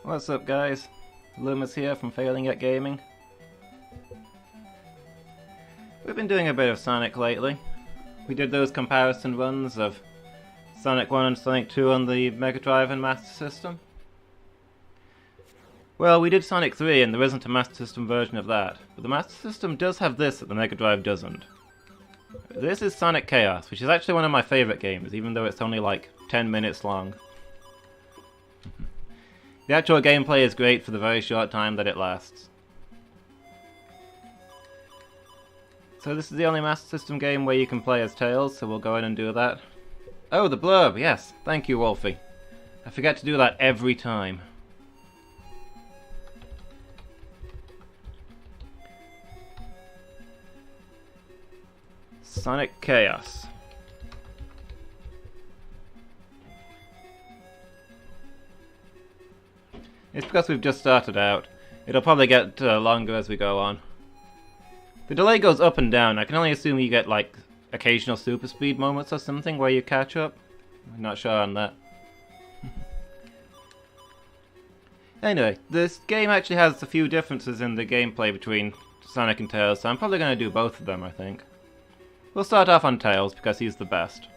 What's up, guys? Lumus here from Failing at Gaming. We've been doing a bit of Sonic lately. We did those comparison runs of Sonic 1 and Sonic 2 on the Mega Drive and Master System. Well, we did Sonic 3 and there isn't a Master System version of that, but the Master System does have this that the Mega Drive doesn't. This is Sonic Chaos, which is actually one of my favourite games, even though it's only like 10 minutes long. The actual gameplay is great for the very short time that it lasts. So this is the only Master System game where you can play as Tails, so we'll go in and do that. Oh, the blurb, yes. Thank you, Wolfie. I forget to do that every time. Sonic Chaos. It's because we've just started out. It'll probably get longer as we go on. The delay goes up and down. I can only assume you get like occasional super speed moments or something where you catch up. I'm not sure on that. Anyway, this game actually has a few differences in the gameplay between Sonic and Tails, so I'm probably going to do both of them, I think. We'll start off on Tails because he's the best.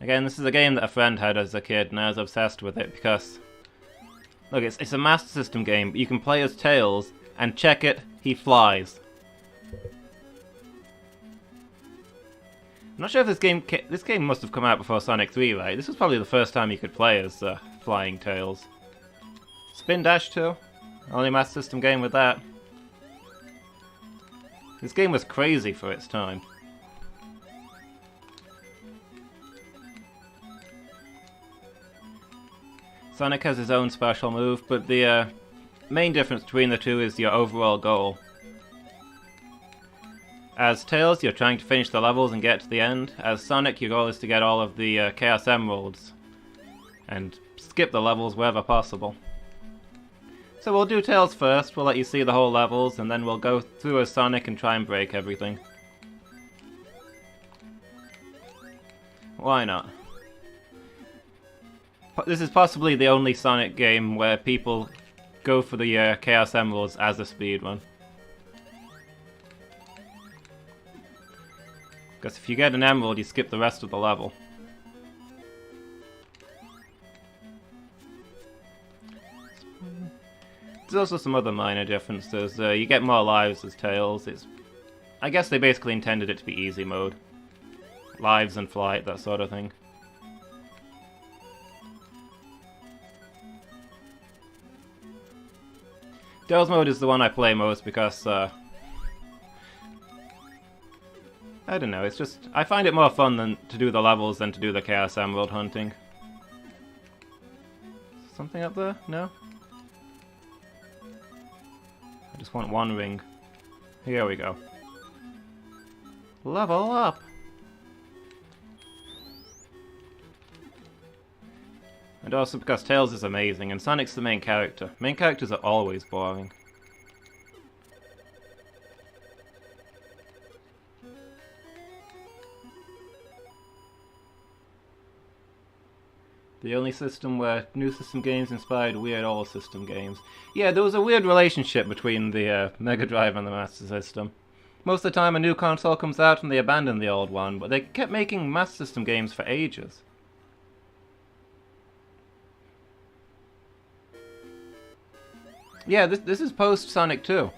Again, this is a game that a friend had as a kid, and I was obsessed with it because... Look, it's a Master System game, but you can play as Tails, and check it, he flies. I'm not sure if this game must have come out before Sonic 3, right? This was probably the first time you could play as flying Tails. Spin Dash 2? Only Master System game with that. This game was crazy for its time. Sonic has his own special move, but the main difference between the two is your overall goal. As Tails, you're trying to finish the levels and get to the end. As Sonic, your goal is to get all of the Chaos Emeralds and skip the levels wherever possible. So we'll do Tails first, we'll let you see the whole levels, and then we'll go through as Sonic and try and break everything. Why not? This is possibly the only Sonic game where people go for the Chaos Emeralds as a speedrun. Because if you get an emerald, you skip the rest of the level. There's also some other minor differences. You get more lives as Tails. I guess they basically intended it to be easy mode. Lives and flight, that sort of thing. Tails mode is the one I play most because, I don't know, it's just... I find it more fun than to do the levels than to do the Chaos Emerald hunting. Something up there? No? I just want one ring. Here we go. Level up! And also because Tails is amazing, and Sonic's the main character. Main characters are always boring. The only system where new system games inspired weird old system games. Yeah, there was a weird relationship between the Mega Drive and the Master System. Most of the time a new console comes out and they abandon the old one, but they kept making Master System games for ages. Yeah, this is post-Sonic 2.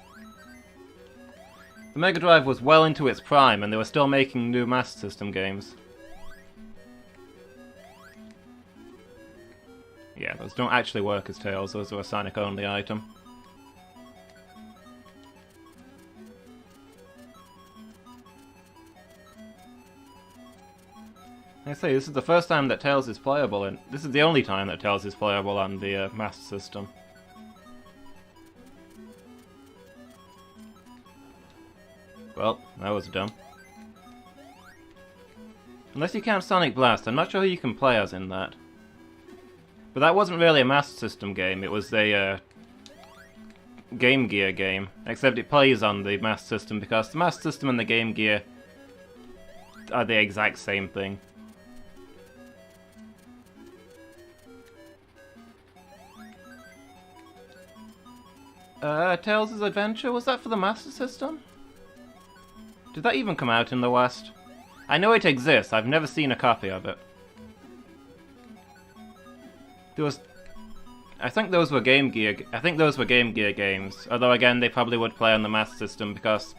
The Mega Drive was well into its prime, and they were still making new Master System games. Yeah, those don't actually work as Tails, those are a Sonic-only item. Like I say, this is the first time that Tails is playable, and this is the only time that Tails is playable on the Master System. Well, that was dumb. Unless you count Sonic Blast, I'm not sure who you can play as in that. But that wasn't really a Master System game, it was a Game Gear game. Except it plays on the Master System because the Master System and the Game Gear are the exact same thing. Tails' Adventure, was that for the Master System? Did that even come out in the West? I know it exists, I've never seen a copy of it. I think those were Game Gear games, although again they probably would play on the Master System because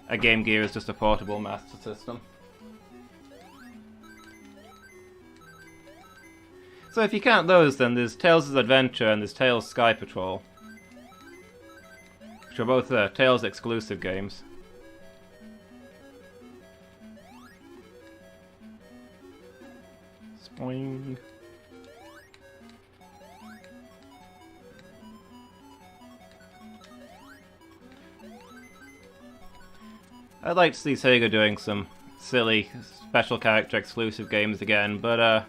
a Game Gear is just a portable Master System. So if you count those, then there's Tails' Adventure and there's Tails Sky Patrol, which are both Tails exclusive games. Spoing. I'd like to see Sega doing some silly special character exclusive games again, but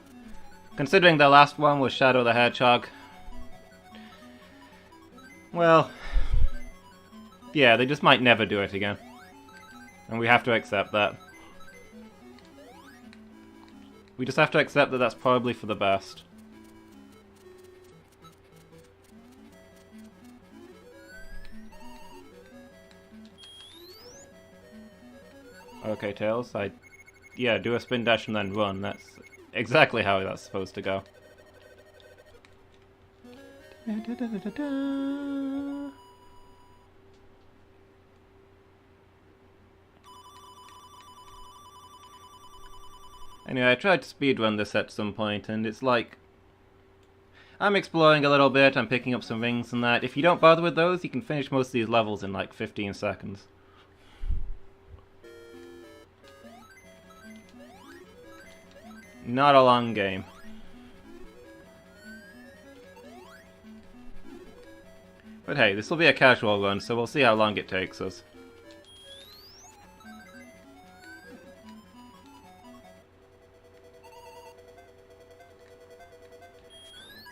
considering the last one was Shadow the Hedgehog, well, yeah, they just might never do it again. And we have to accept that. We just have to accept that that's probably for the best. Okay, Tails, yeah, do a spin dash and then run. That's exactly how that's supposed to go. Anyway, I tried to speedrun this at some point, and it's like, I'm exploring a little bit, I'm picking up some rings and that. If you don't bother with those, you can finish most of these levels in like 15 seconds. Not a long game. But hey, this will be a casual run, so we'll see how long it takes us.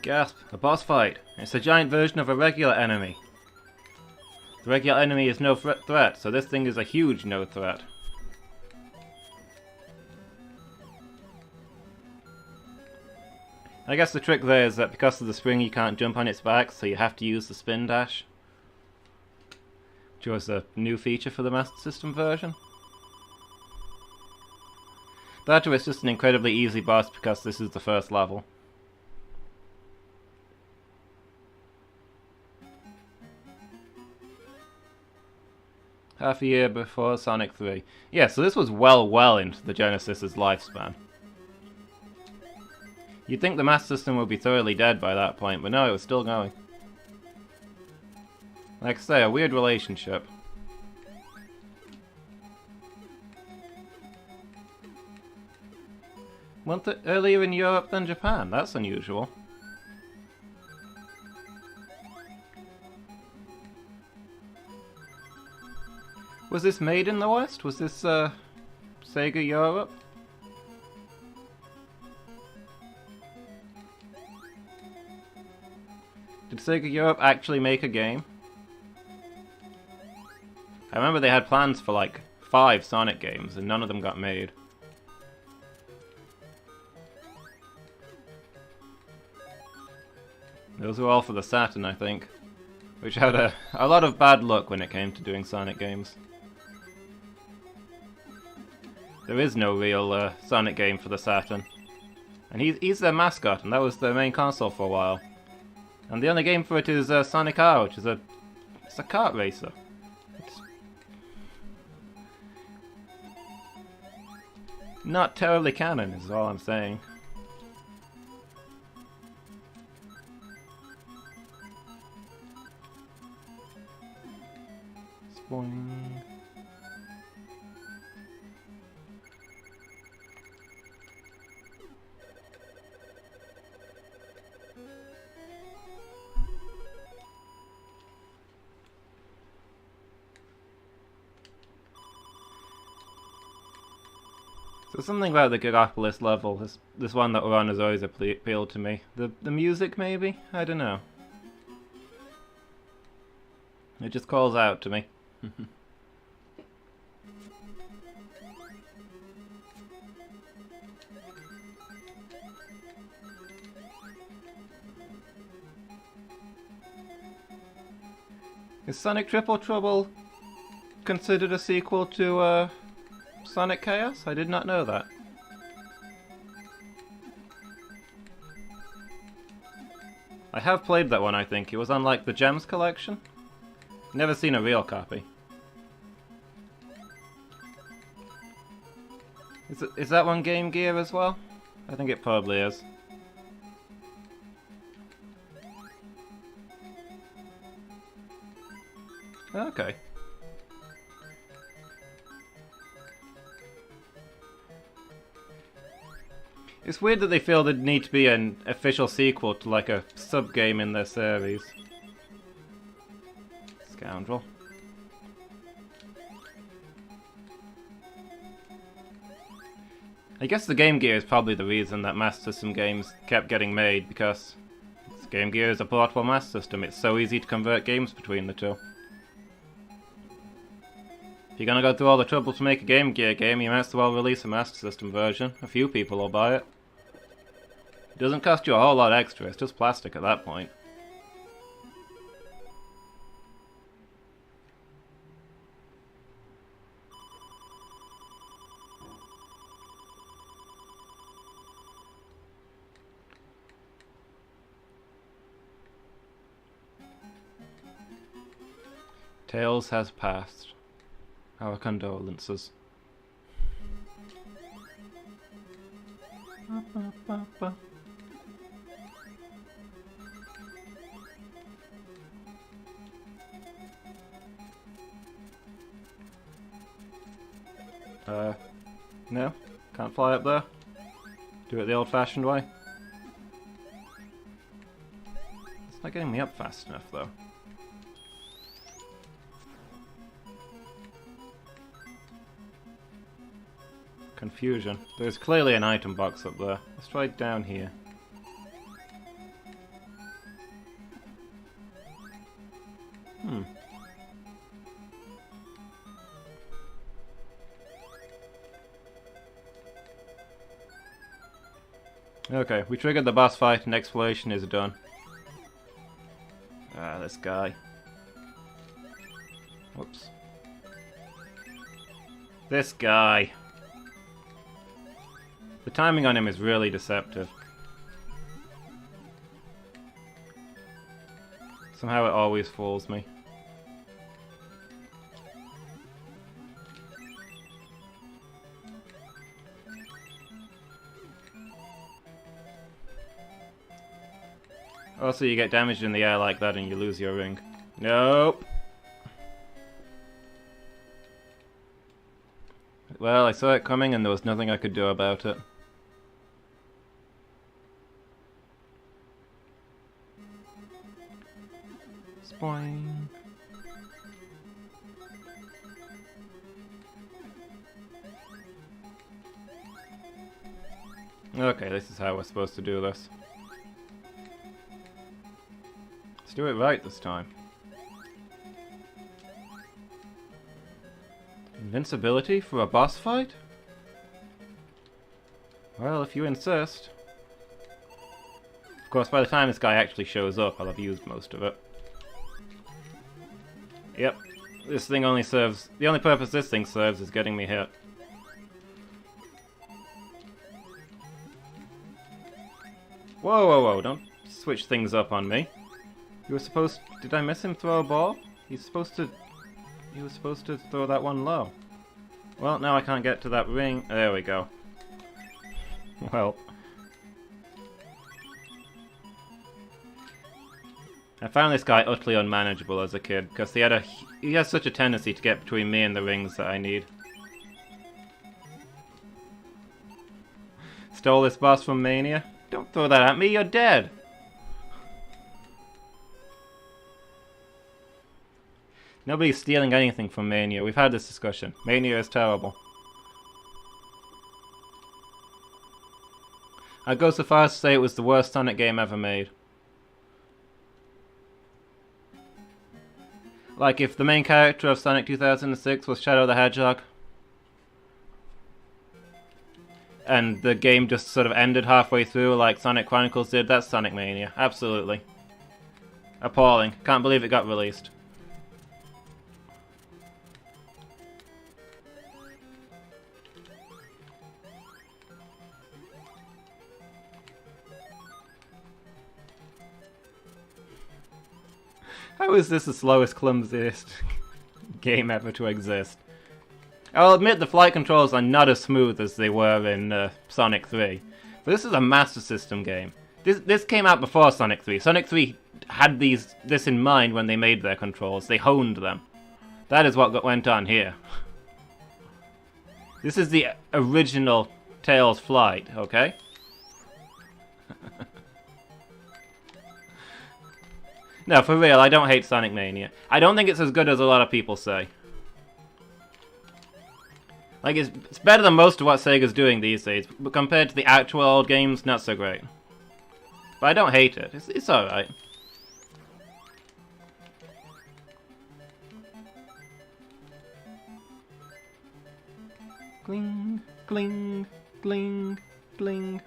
Gasp, a boss fight. It's a giant version of a regular enemy. The regular enemy is no threat, so this thing is a huge no threat. I guess the trick there is that because of the spring you can't jump on its back, so you have to use the spin dash. Which was a new feature for the Master System version. That was just an incredibly easy boss because this is the first level. Half a year before Sonic 3. Yeah, so this was well into the Genesis's lifespan. You'd think the Master System would be thoroughly dead by that point, but no, it was still going. Like I say, a weird relationship. Month earlier in Europe than Japan, that's unusual. Was this made in the West? Was this Sega Europe? Did Sega Europe actually make a game? I remember they had plans for like 5 Sonic games and none of them got made. Those were all for the Saturn, I think, which had a lot of bad luck when it came to doing Sonic games. There is no real Sonic game for the Saturn. And he's their mascot, and that was their main console for a while. And the only game for it is Sonic R, which is it's a kart racer. It's not terribly canon, is all I'm saying. Spoing. So something about the Gigapolis level, this one that we're on, has always appealed to me. The music, maybe? I don't know. It just calls out to me. Is Sonic Triple Trouble considered a sequel to Sonic Chaos? I did not know that. I have played that one, I think. It was on like the Gems collection. Never seen a real copy. Is that one Game Gear as well? I think it probably is. Okay. It's weird that they feel there'd need to be an official sequel to like a sub-game in their series. Scoundrel. I guess the Game Gear is probably the reason that Master System games kept getting made, because Game Gear is a portable Master System. It's so easy to convert games between the two. If you're gonna go through all the trouble to make a Game Gear game, you might as well release a Master System version. A few people will buy it. It doesn't cost you a whole lot extra, it's just plastic at that point. Tails has passed. Our condolences. No? Can't fly up there? Do it the old-fashioned way? It's not getting me up fast enough, though. Confusion. There's clearly an item box up there. Let's try down here. Okay, we triggered the boss fight and exploration is done. Ah, this guy. Whoops. This guy. The timing on him is really deceptive. Somehow it always fools me. Also, you get damaged in the air like that and you lose your ring. Nope. Well, I saw it coming and there was nothing I could do about it. Spoing. Okay, this is how we're supposed to do this. Let's do it right this time. Invincibility for a boss fight? Well, if you insist. Of course, by the time this guy actually shows up, I'll have used most of it. Yep, this thing only serves... The only purpose this thing serves is getting me hit. Whoa, whoa, whoa, don't switch things up on me. You were supposed... Did I miss him throw a ball? He's supposed to... He was supposed to throw that one low. Well, now I can't get to that ring. There we go. Well. I found this guy utterly unmanageable as a kid, because he has such a tendency to get between me and the rings that I need. Stole this boss from Mania? Don't throw that at me, you're dead! Nobody's stealing anything from Mania. We've had this discussion. Mania is terrible. I'd go so far as to say it was the worst Sonic game ever made. Like if the main character of Sonic 2006 was Shadow the Hedgehog, and the game just sort of ended halfway through like Sonic Chronicles did, that's Sonic Mania. Absolutely. Appalling. Can't believe it got released. How is this the slowest, clumsiest game ever to exist? I'll admit the flight controls are not as smooth as they were in Sonic 3. But this is a Master System game. This came out before Sonic 3. Sonic 3 had this in mind when they made their controls. They honed them. That is what went on here. This is the original Tails flight, okay? No, for real, I don't hate Sonic Mania. I don't think it's as good as a lot of people say. Like, it's better than most of what Sega's doing these days, but compared to the actual old games, not so great. But I don't hate it. It's alright. Gling, gling, gling, gling.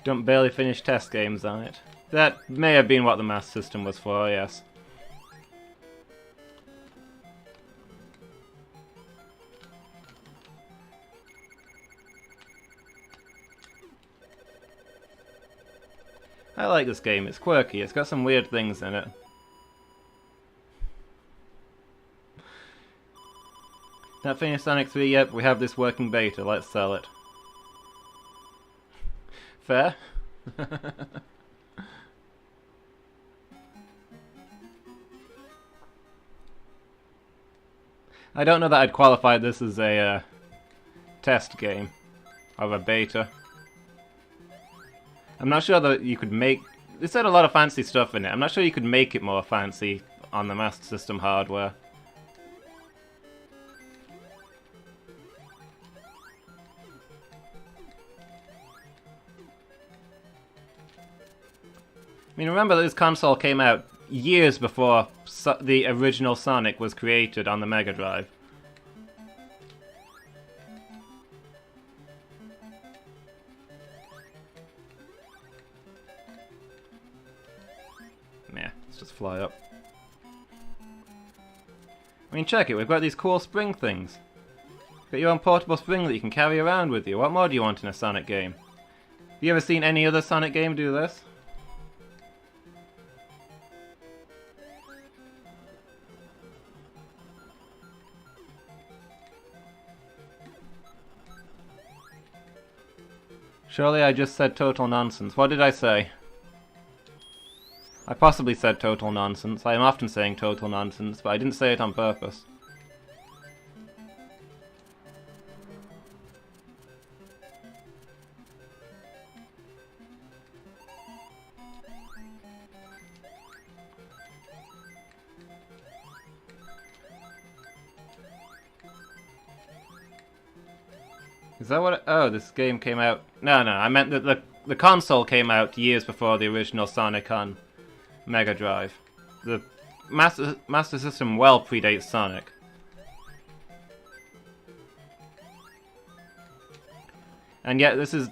Don't barely finish test games on it. That may have been what the Master System was for, yes. I like this game, it's quirky, it's got some weird things in it. Not finished Sonic 3 yet, but we have this working beta, let's sell it. Fair? I don't know that I'd qualify this as a test game, or a beta. I'm not sure that you could make... This had a lot of fancy stuff in it. I'm not sure you could make it more fancy on the Master System hardware. I mean, remember that this console came out years before the original Sonic was created on the Mega Drive. Yeah, let's just fly up. I mean, check it, we've got these cool spring things. Got your own portable spring that you can carry around with you. What more do you want in a Sonic game? Have you ever seen any other Sonic game do this? Surely I just said total nonsense. What did I say? I possibly said total nonsense. I am often saying total nonsense, but I didn't say it on purpose. Is that what? Oh, this game came out. No, I meant that the console came out years before the original Sonic on Mega Drive. The Master System well predates Sonic. And yet this is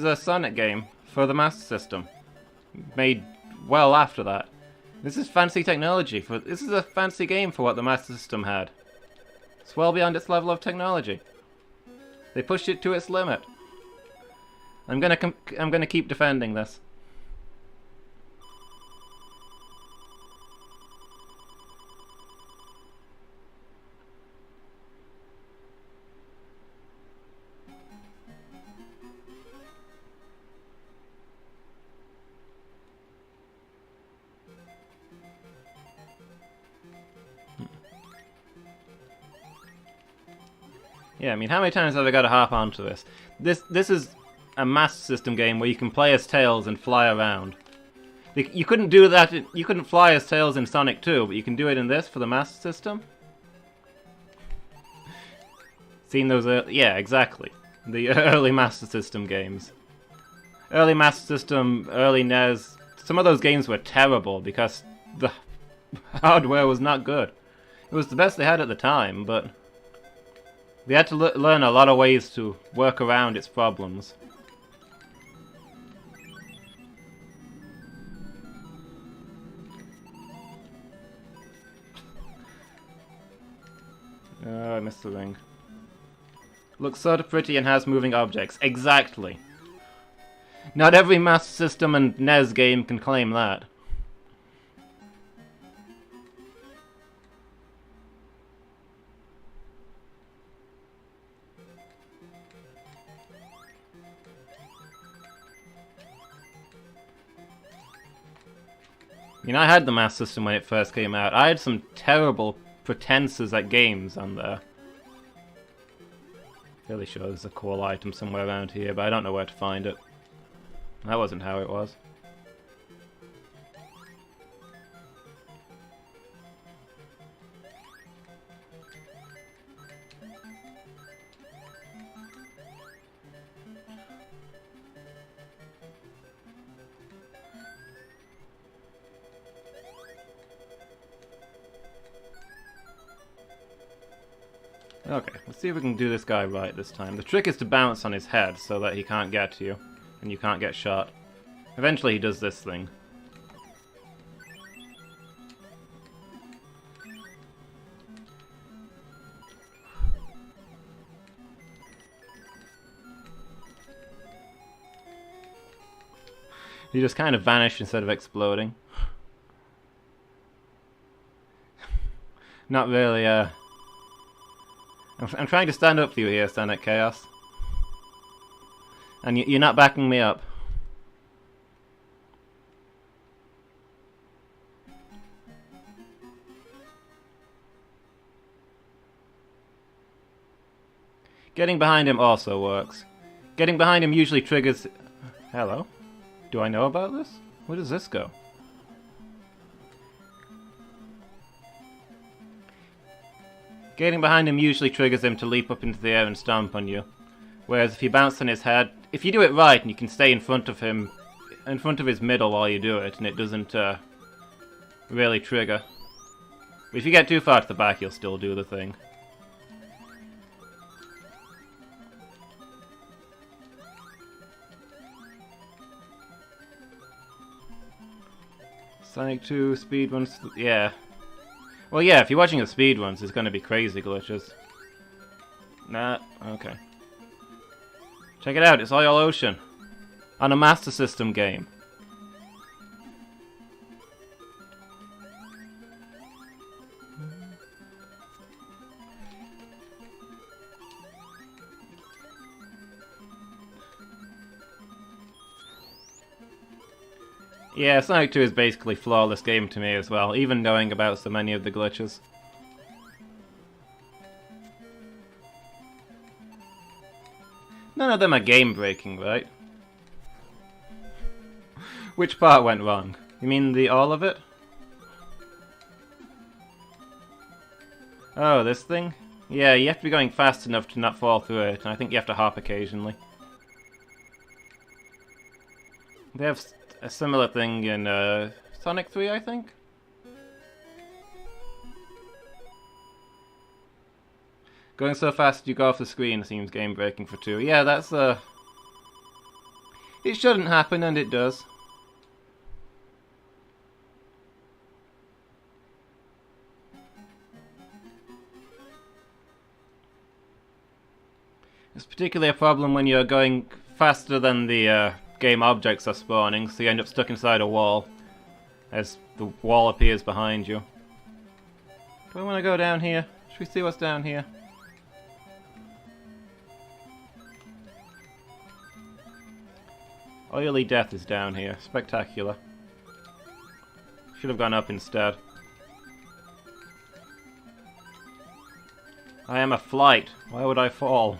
a Sonic game for the Master System, made well after that. This is fancy technology. This is a fancy game for what the Master System had. It's well beyond its level of technology. They pushed it to its limit. I'm gonna keep defending this. Yeah, I mean, how many times have I got to harp onto this? This is a Master System game where you can play as Tails and fly around. You couldn't do that. You couldn't fly as Tails in Sonic 2, but you can do it in this for the Master System. Seen those? Yeah, exactly. The early Master System games. Early Master System, early NES. Some of those games were terrible because the hardware was not good. It was the best they had at the time, but they had to learn a lot of ways to work around its problems. Oh, I missed the ring. Looks sort of pretty and has moving objects. Exactly. Not every Master System and NES game can claim that. I mean, I had the Master System when it first came out. I had some terrible pretenses at games on there. Fairly sure there's a cool item somewhere around here, but I don't know where to find it. That wasn't how it was. Okay, let's see if we can do this guy right this time. The trick is to bounce on his head so that he can't get to you, and you can't get shot. Eventually he does this thing. He just kind of vanished instead of exploding. Not really, I'm trying to stand up for you here, Sonic Chaos. And you're not backing me up. Getting behind him also works. Getting behind him usually triggers... Hello? Do I know about this? Where does this go? Getting behind him usually triggers him to leap up into the air and stomp on you. Whereas if you bounce on his head, if you do it right and you can stay in front of him, in front of his middle while you do it, and it doesn't really trigger. But if you get too far to the back, he'll still do the thing. Sonic 2 speedruns, yeah. Well, yeah, if you're watching the speedruns, there's going to be crazy glitches. Nah, okay. Check it out, it's Oil Ocean. On a Master System game. Yeah, Sonic 2 is basically flawless game to me as well, even knowing about so many of the glitches. None of them are game-breaking, right? Which part went wrong? You mean all of it? Oh, this thing? Yeah, you have to be going fast enough to not fall through it, and I think you have to hop occasionally. They have a similar thing in Sonic 3, I think? Going so fast you go off the screen seems game-breaking for 2. Yeah, that's it shouldn't happen, and it does. It's particularly a problem when you're going faster than the game objects are spawning, so you end up stuck inside a wall as the wall appears behind you. Do I want to go down here? Should we see what's down here? Oily Death is down here. Spectacular. Should have gone up instead. I am a flight. Why would I fall?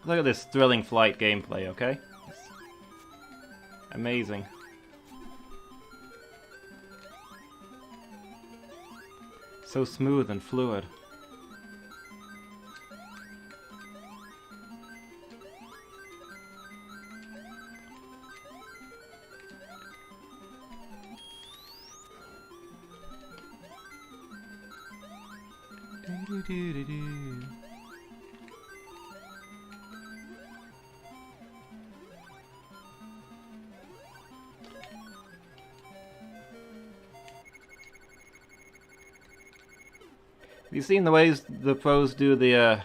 Look at this thrilling flight gameplay, okay? It's amazing. So smooth and fluid. Have you seen the ways the pros do the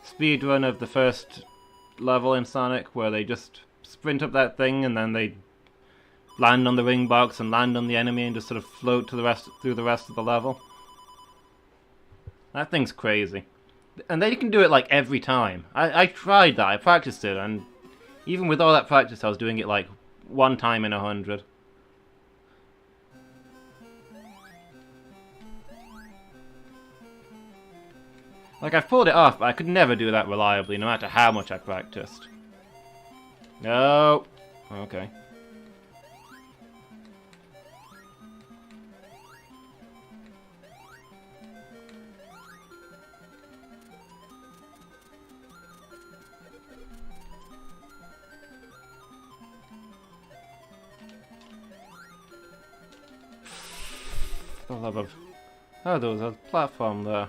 speed run of the first level in Sonic, where they just sprint up that thing and then they land on the ring box and land on the enemy and just sort of float to through the rest of the level? That thing's crazy. And they can do it like every time. I tried that, I practiced it, and even with all that practice I was doing it like one time in 100. Like, I've pulled it off, but I could never do that reliably, no matter how much I practiced. No. Okay. For the love of... Oh, there was a platform there.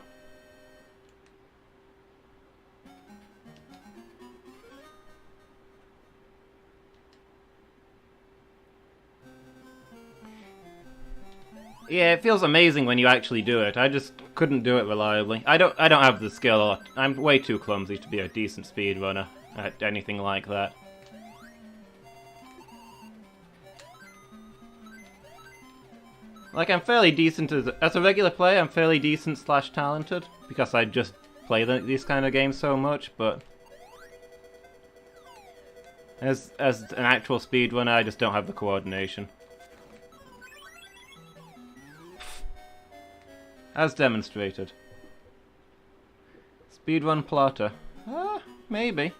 Yeah, it feels amazing when you actually do it. I just couldn't do it reliably. I don't have the skill. I'm way too clumsy to be a decent speedrunner at anything like that. Like, I'm fairly decent as a regular player. I'm fairly decent / talented because I just play these kind of games so much. But as an actual speedrunner, I just don't have the coordination. As demonstrated. Speedrun plotter. Maybe.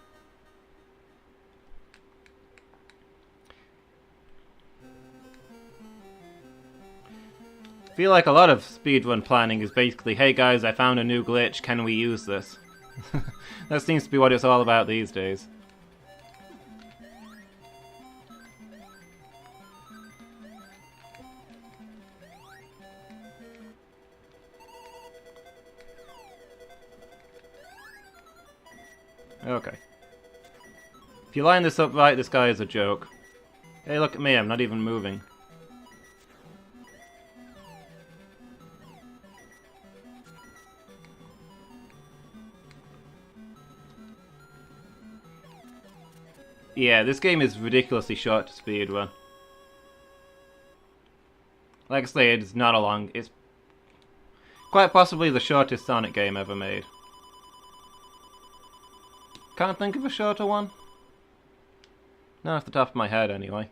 I feel like a lot of speedrun planning is basically, hey guys, I found a new glitch, can we use this? That seems to be what it's all about these days. Okay. If you line this up right, this guy is a joke. Hey, look at me, I'm not even moving. Yeah, this game is ridiculously short to speedrun. Like I say, it's not a long... It's quite possibly the shortest Sonic game ever made. Can't think of a shorter one? Not off the top of my head, anyway.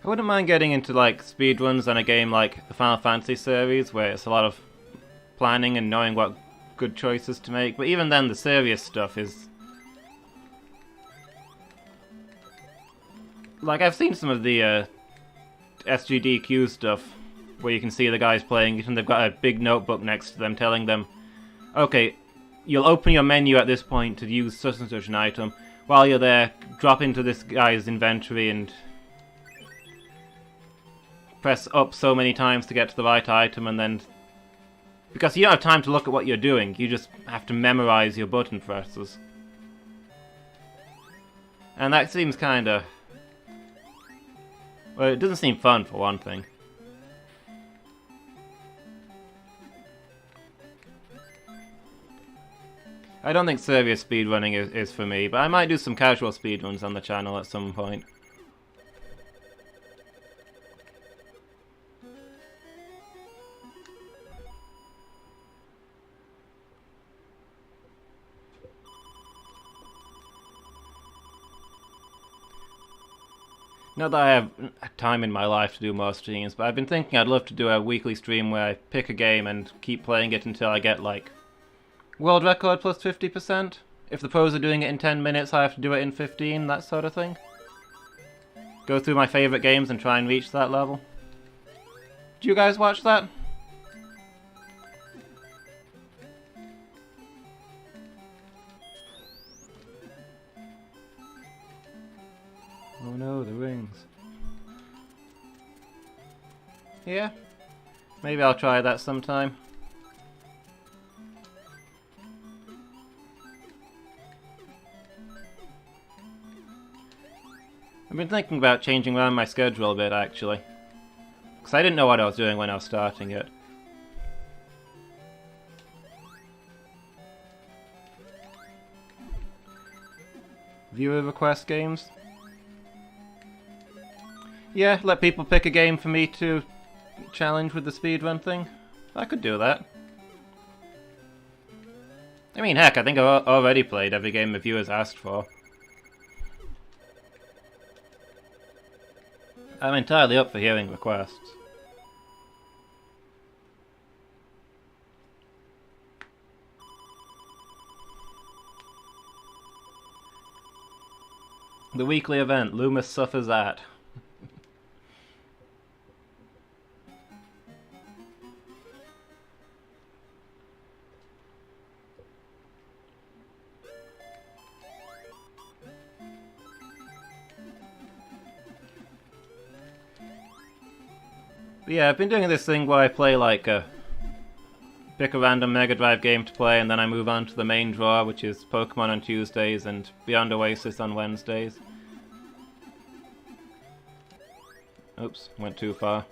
I wouldn't mind getting into like speedruns on a game like the Final Fantasy series, where it's a lot of planning and knowing what good choices to make, but even then the serious stuff is... Like, I've seen some of the SGDQ stuff, where you can see the guys playing it and they've got a big notebook next to them telling them, okay, you'll open your menu at this point to use such and such an item. While you're there, drop into this guy's inventory and press up so many times to get to the right item, and then... Because you don't have time to look at what you're doing, you just have to memorize your button presses. And that seems kinda... Well, it doesn't seem fun, for one thing. I don't think serious speedrunning is for me, but I might do some casual speedruns on the channel at some point. Not that I have time in my life to do more streams, but I've been thinking I'd love to do a weekly stream where I pick a game and keep playing it until I get, like, world record plus 50%. If the pros are doing it in 10 minutes, I have to do it in 15, that sort of thing. Go through my favourite games and try and reach that level. Do you guys watch that? Oh no, the rings. Yeah. Maybe I'll try that sometime. I've been thinking about changing around my schedule a bit, actually. Because I didn't know what I was doing when I was starting it. Viewer request games? Yeah, let people pick a game for me to challenge with the speedrun thing. I could do that. I mean, heck, I think I've already played every game the viewers asked for. I'm entirely up for hearing requests. The weekly event, Lumus suffers at. But yeah, I've been doing this thing where I play like pick a random Mega Drive game to play, and then I move on to the main draw, which is Pokemon on Tuesdays and Beyond Oasis on Wednesdays. Oops, went too far.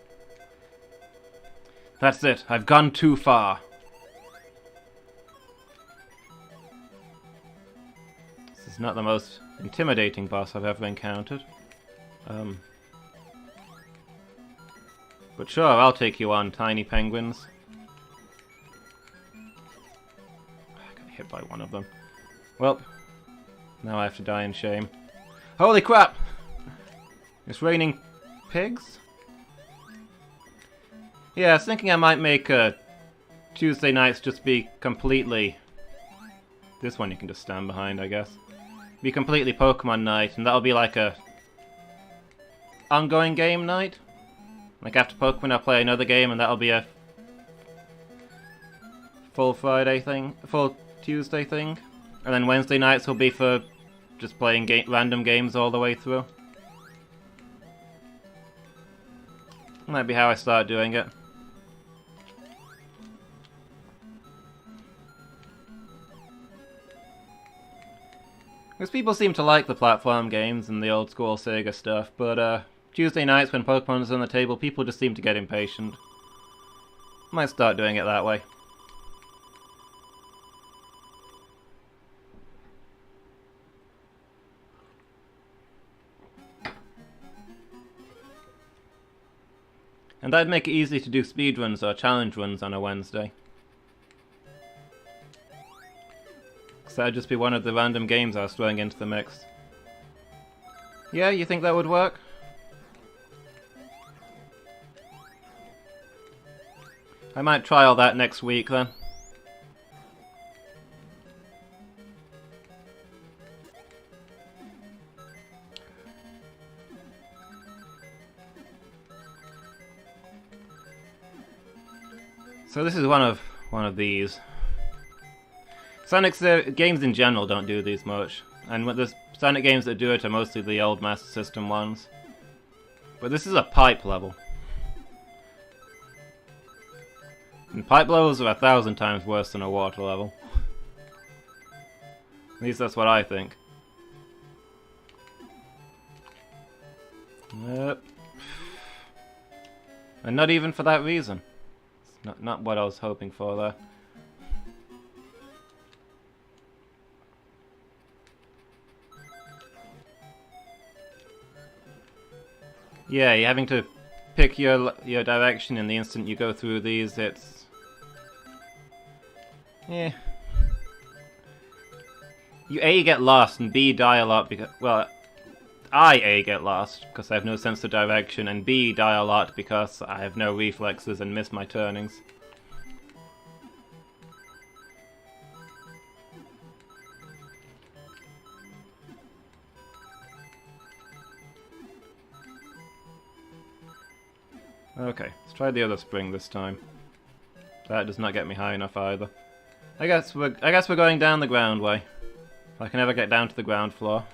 That's it, I've gone too far. This is not the most intimidating boss I've ever encountered. But sure, I'll take you on, tiny penguins. I got hit by one of them. Well, now I have to die in shame. Holy crap! It's raining pigs? Yeah, I was thinking I might make Tuesday nights just be completely... This one you can just stand behind, I guess. Be completely Pokemon night, and that'll be like a... ongoing game night? Like after Pokemon I'll play another game, and that'll be a... full Friday thing, full Tuesday thing. And then Wednesday nights will be for just playing random games all the way through. Might be how I start doing it. Because people seem to like the platform games and the old school Sega stuff, but Tuesday nights when Pokemon is on the table, people just seem to get impatient. Might start doing it that way. And I'd make it easy to do speedruns or challenge runs on a Wednesday. Because that'd just be one of the random games I was throwing into the mix. Yeah, you think that would work? I might try all that next week then. So this is one of these. Sonic's games in general don't do these much, and the Sonic games that do it are mostly the old Master System ones. But this is a pipe level. And pipe levels are 1,000 times worse than a water level. At least that's what I think. Yep. And not even for that reason. It's not what I was hoping for there. Yeah, you're having to pick your direction in the instant you go through these. It's... yeah. You A, get lost, and B, die a lot because... well, I A, get lost because I have no sense of direction, and B, die a lot because I have no reflexes and miss my turnings. Okay, let's try the other spring this time. That does not get me high enough either. I guess we're going down the ground way. I can never get down to the ground floor.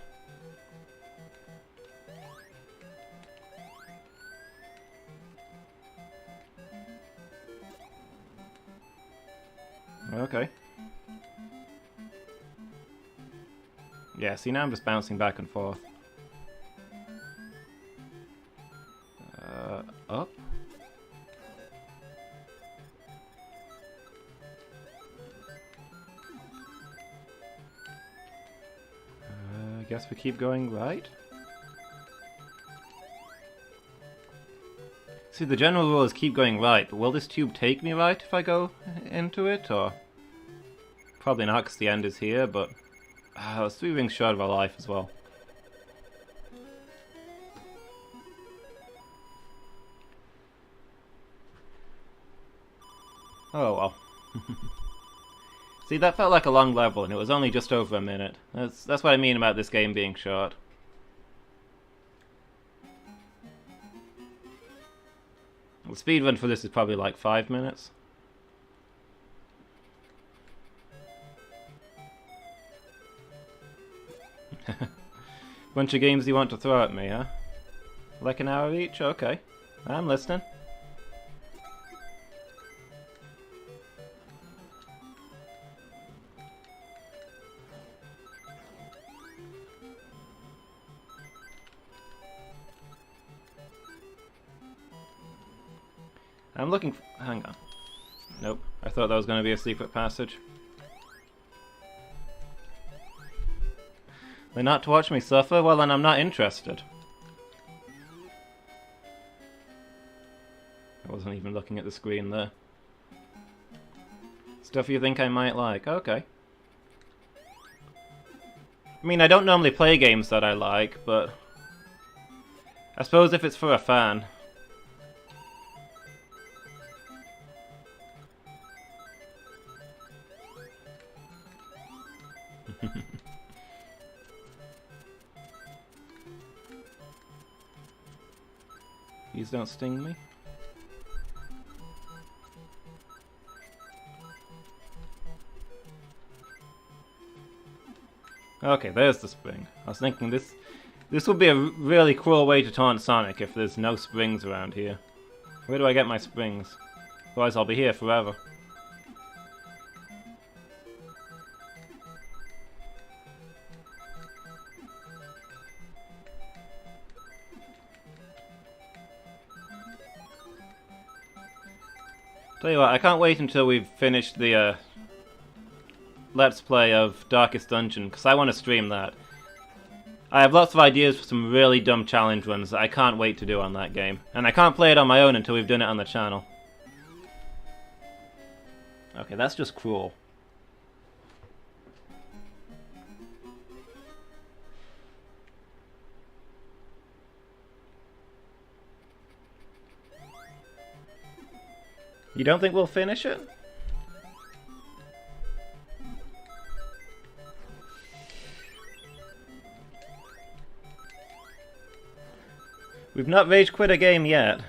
Okay. Yeah, see, now I'm just bouncing back and forth. Up? I guess we keep going right? See, the general rule is keep going right, but will this tube take me right if I go into it, or...? Probably not, because the end is here, but... I was 3 rings short of a life as well. Oh well. See, that felt like a long level, and it was only just over a minute. That's what I mean about this game being short. The speedrun for this is probably like 5 minutes. Bunch of games you want to throw at me, huh? Like an hour each? Okay. I'm listening. I'm looking for... Hang on. Nope. I thought that was going to be a secret passage. They're not to watch me suffer? Well, then I'm not interested. I wasn't even looking at the screen there. Stuff you think I might like? Okay. I mean, I don't normally play games that I like, but... I suppose if it's for a fan... These don't sting me. Okay, there's the spring. I was thinking this would be a really cruel way to taunt Sonic if there's no springs around here. Where do I get my springs? Otherwise I'll be here forever. Tell you what, I can't wait until we've finished the Let's Play of Darkest Dungeon, because I want to stream that. I have lots of ideas for some really dumb challenge runs that I can't wait to do on that game. And I can't play it on my own until we've done it on the channel. Okay, that's just cruel. You don't think we'll finish it? We've not rage quit a game yet.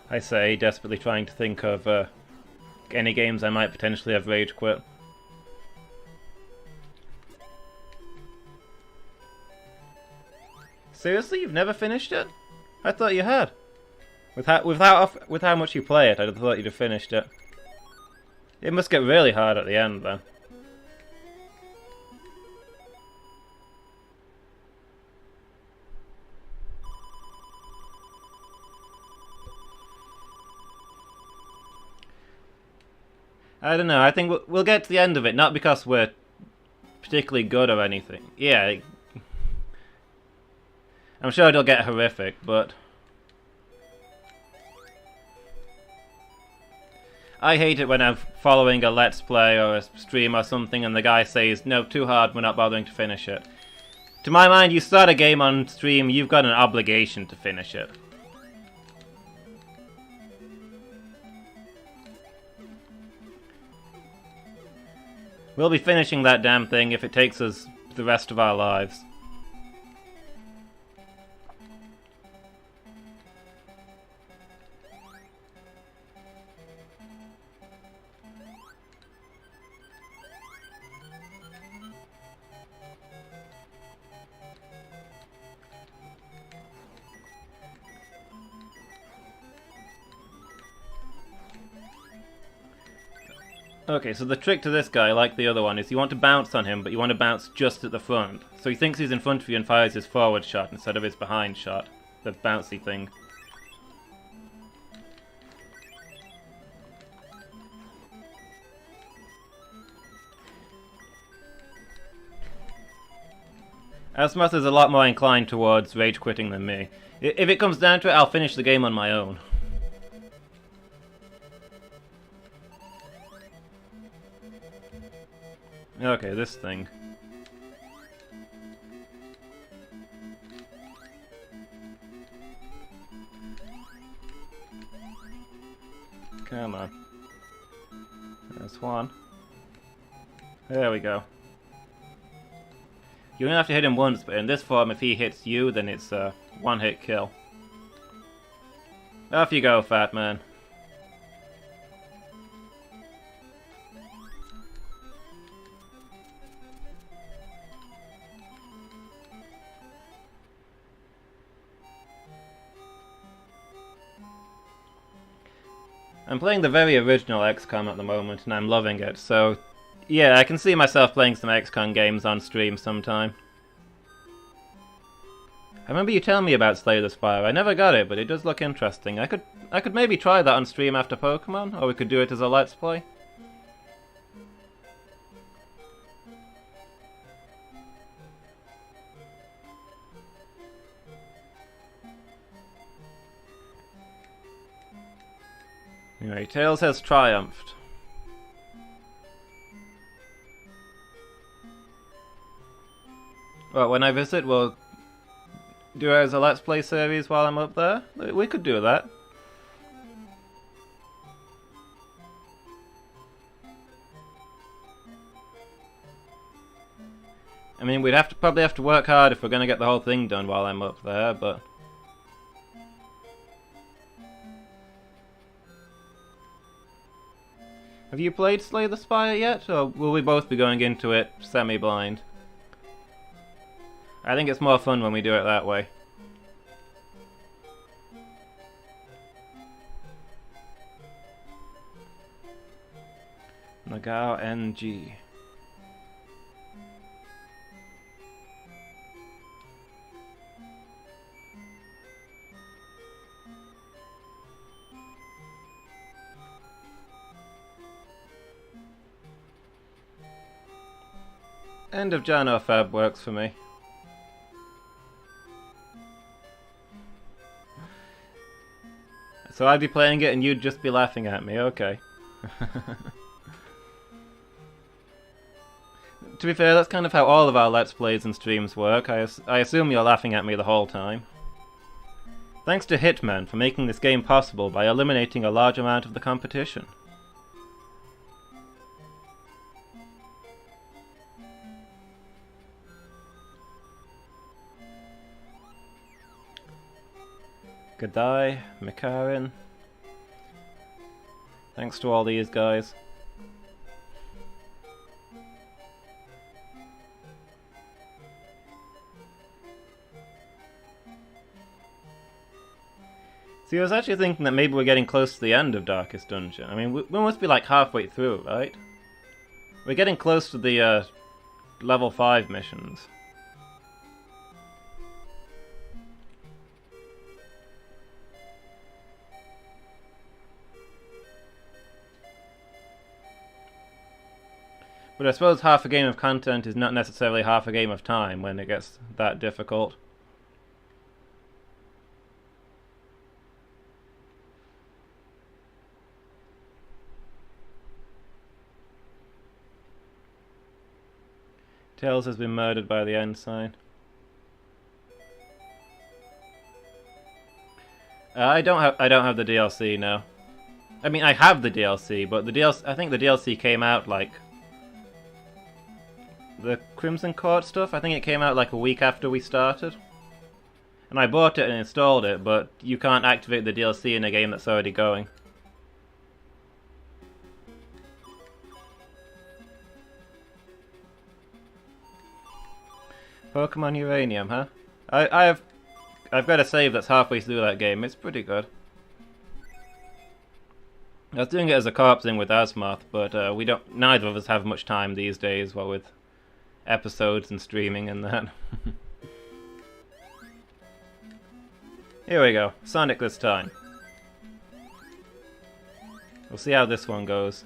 I say, desperately trying to think of any games I might potentially have rage quit. Seriously, you've never finished it? I thought you had. With how much you play it, I thought you'd have finished it. It must get really hard at the end, then. I don't know, I think we'll get to the end of it, not because we're particularly good or anything. Yeah, I'm sure it'll get horrific, but... I hate it when I'm following a Let's Play or a stream or something and the guy says, no, too hard, we're not bothering to finish it. To my mind, you start a game on stream, you've got an obligation to finish it. We'll be finishing that damn thing if it takes us the rest of our lives. Okay, so the trick to this guy, like the other one, is you want to bounce on him, but you want to bounce just at the front. So he thinks he's in front of you and fires his forward shot instead of his behind shot. The bouncy thing. Asmoth is a lot more inclined towards rage quitting than me. If it comes down to it, I'll finish the game on my own. Okay, this thing. Come on. There's one. There we go. You only have to hit him once, but in this form, if he hits you, then it's a one-hit kill. Off you go, fat man. I'm playing the very original XCOM at the moment, and I'm loving it, so yeah, I can see myself playing some XCOM games on stream sometime. I remember you telling me about Slay the Spire. I never got it, but it does look interesting. I could maybe try that on stream after Pokemon, or we could do it as a Let's Play. Anyway, Tails has triumphed. Well, when I visit, we'll do it as a Let's Play series while I'm up there. We could do that. I mean, we'd probably have to work hard if we're going to get the whole thing done while I'm up there, but... Have you played Slay the Spire yet, or will we both be going into it semi-blind? I think it's more fun when we do it that way. Nagao NG. End of Jan or Feb works for me. So I'd be playing it and you'd just be laughing at me, okay. To be fair, that's kind of how all of our Let's Plays and streams work. I assume you're laughing at me the whole time. Thanks to Hitman for making this game possible by eliminating a large amount of the competition. Gadai, Mikarin. Thanks to all these guys. See, I was actually thinking that maybe we're getting close to the end of Darkest Dungeon. I mean, we must be like halfway through, right? We're getting close to the level 5 missions. But I suppose half a game of content is not necessarily half a game of time when it gets that difficult. Tails has been murdered by the ensign. I don't have the DLC now. I mean, I have the DLC, but the DLC, I think the DLC came out like the Crimson Court stuff. I think it came out like a week after we started. And I bought it and installed it, but you can't activate the DLC in a game that's already going. Pokemon Uranium, huh? I've got a save that's halfway through that game. It's pretty good. I was doing it as a co-op thing with Asmoth, but neither of us have much time these days, well, with episodes and streaming and that. Here we go, Sonic this time. We'll see how this one goes.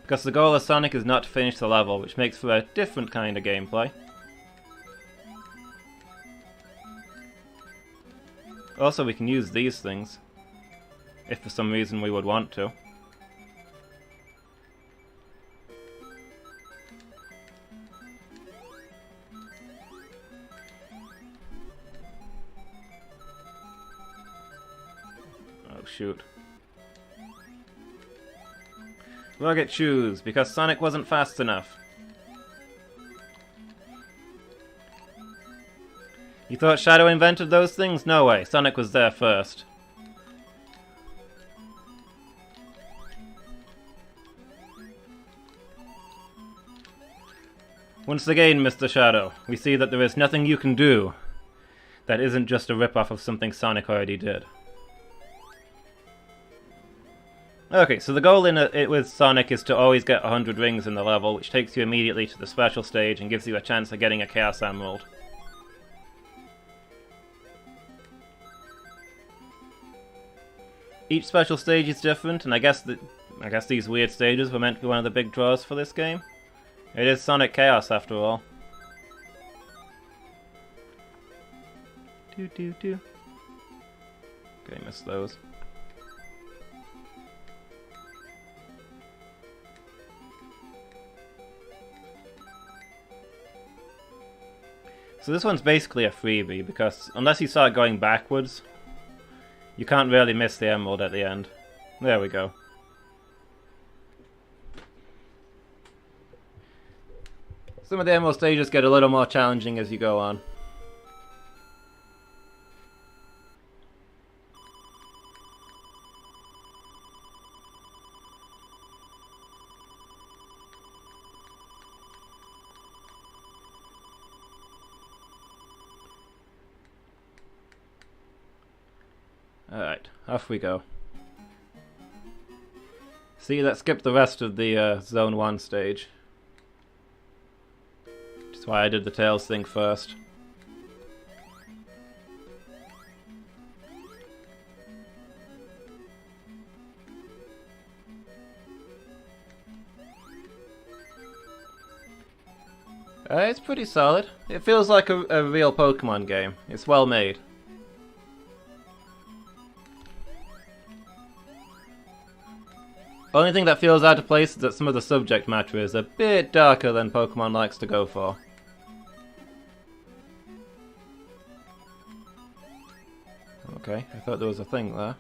Because the goal of Sonic is not to finish the level, which makes for a different kind of gameplay. Also, we can use these things, if for some reason we would want to. Oh shoot. Rugged shoes, because Sonic wasn't fast enough. You thought Shadow invented those things? No way, Sonic was there first. Once again, Mr. Shadow, we see that there is nothing you can do that isn't just a rip-off of something Sonic already did. Okay, so the goal in it with Sonic is to always get 100 rings in the level, which takes you immediately to the special stage and gives you a chance of getting a Chaos Emerald. Each special stage is different, and I guess these weird stages were meant to be one of the big draws for this game. It is Sonic Chaos, after all. Okay, missed those. So this one's basically a freebie, because unless you start going backwards, you can't really miss the emerald at the end. There we go. Some of the emerald stages get a little more challenging as you go on. Alright, off we go. See, that skipped the rest of the Zone 1 stage. Which is why I did the Tails thing first. It's pretty solid. It feels like a real Pokemon game. It's well made. Only thing that feels out of place is that some of the subject matter is a bit darker than Pokemon likes to go for. Okay, I thought there was a thing there.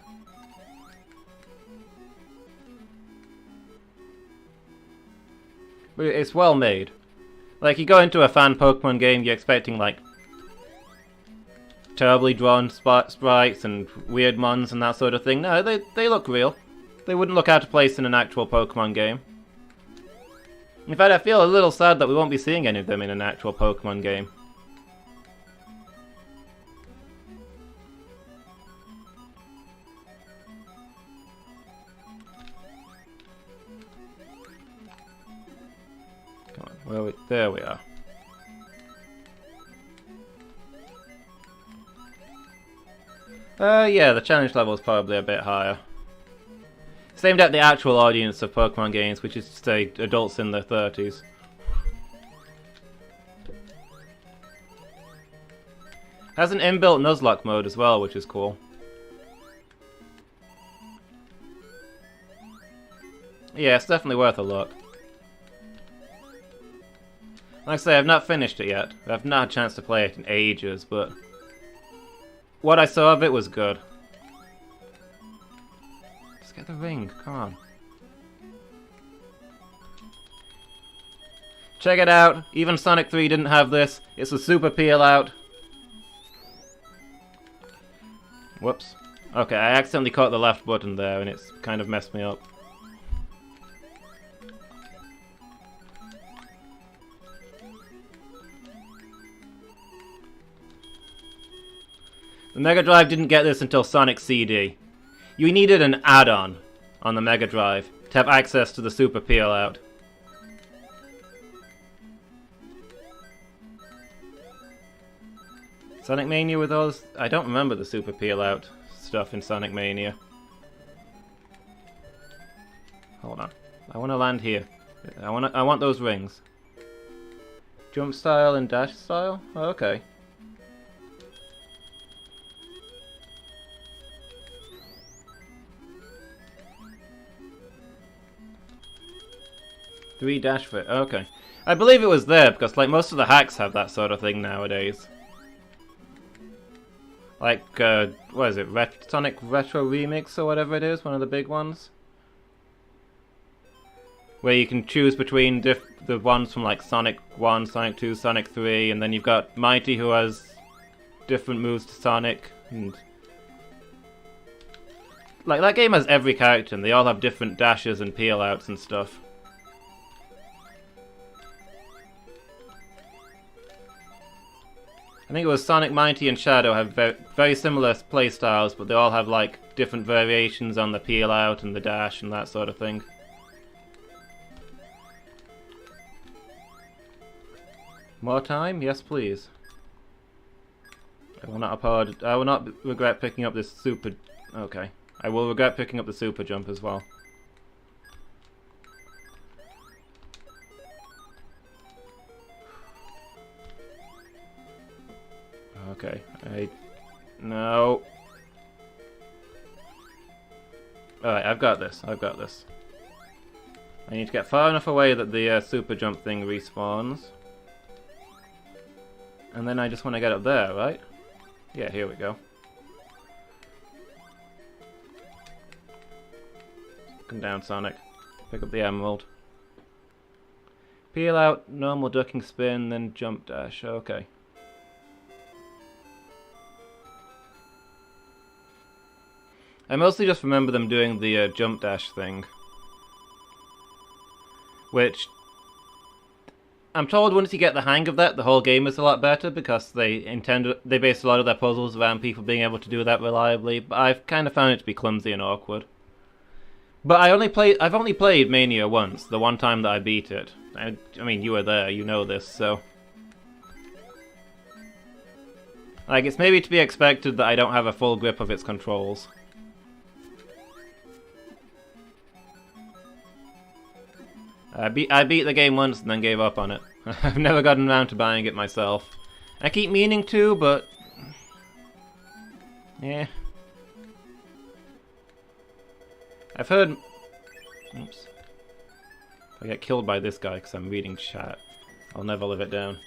But it's well made. Like, you go into a fan Pokemon game, you're expecting, like, terribly drawn sprites and weird mons and that sort of thing. No, they look real. They wouldn't look out of place in an actual Pokemon game. In fact, I feel a little sad that we won't be seeing any of them in an actual Pokemon game. Come on, there we are. Yeah, the challenge level is probably a bit higher. It's aimed at the actual audience of Pokemon games, which is to say adults in their 30s. Has an inbuilt Nuzlocke mode as well, which is cool. Yeah, it's definitely worth a look. Like I say, I've not finished it yet. I've not had a chance to play it in ages, but what I saw of it was good. Get the ring, come on. Check it out, even Sonic 3 didn't have this. It's a super peel out. Whoops. Okay, I accidentally caught the left button there and it's kind of messed me up. The Mega Drive didn't get this until Sonic CD. You needed an add-on on the Mega Drive to have access to the Super Peel-Out. Sonic Mania with those? I don't remember the Super Peel-Out stuff in Sonic Mania. Hold on. I want to land here. I want those rings. Jump style and dash style? Oh, okay. Three dash fit. Okay. I believe it was there because like most of the hacks have that sort of thing nowadays. Like, what is it? Sonic Retro Remix or whatever it is, one of the big ones. Where you can choose between the ones from like Sonic 1, Sonic 2, Sonic 3, and then you've got Mighty who has different moves to Sonic. And like, that game has every character and they all have different dashes and peel-outs and stuff. I think it was Sonic, Mighty, and Shadow have very similar playstyles, but they all have like different variations on the peel out and the dash and that sort of thing. More time? Yes, please. I will not regret picking up this super. Okay, I will regret picking up the super jump as well. Okay, no. Alright, I've got this. I need to get far enough away that the super jump thing respawns. And then I just want to get up there, right? Yeah, here we go. Come down, Sonic. Pick up the emerald. Peel out, normal ducking spin, then jump dash. Okay. I mostly just remember them doing the jump dash thing. Which, I'm told once you get the hang of that, the whole game is a lot better because they based a lot of their puzzles around people being able to do that reliably, but I've kind of found it to be clumsy and awkward. But I've only played Mania once, the one time that I beat it. I mean, you were there, you know this, so... Like, it's maybe to be expected that I don't have a full grip of its controls. I beat the game once and then gave up on it. I've never gotten around to buying it myself. I keep meaning to, but... yeah. I've heard... oops. If I get killed by this guy because I'm reading chat, I'll never live it down.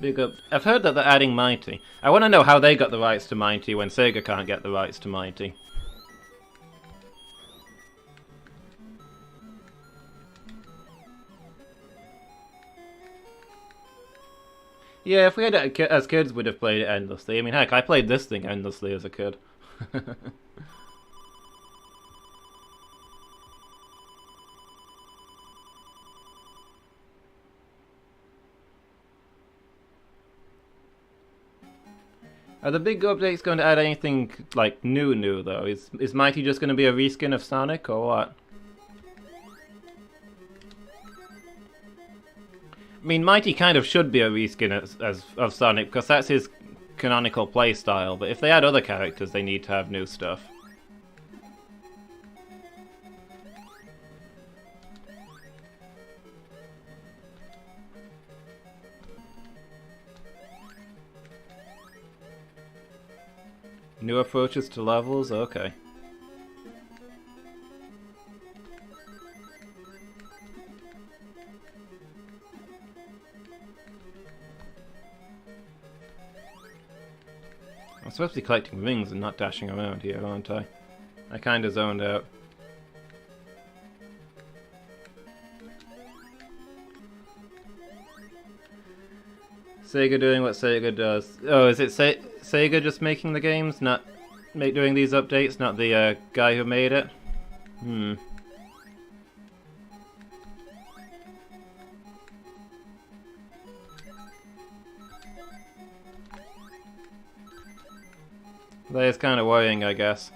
Big up. I've heard that they're adding Mighty. I want to know how they got the rights to Mighty when Sega can't get the rights to Mighty. Yeah, if we had it as kids, we'd have played it endlessly. I mean, heck, I played this thing endlessly as a kid. Are the big updates going to add anything, like, new though? Is Mighty just going to be a reskin of Sonic, or what? I mean, Mighty kind of should be a reskin of Sonic, because that's his canonical playstyle, but if they add other characters, they need to have new stuff. New approaches to levels? Okay. I'm supposed to be collecting rings and not dashing around here, aren't I? I kinda zoned out. Sega doing what Sega does. Oh, is it Sega just making the games, not doing these updates, not the guy who made it? Hmm. That is kind of worrying, I guess.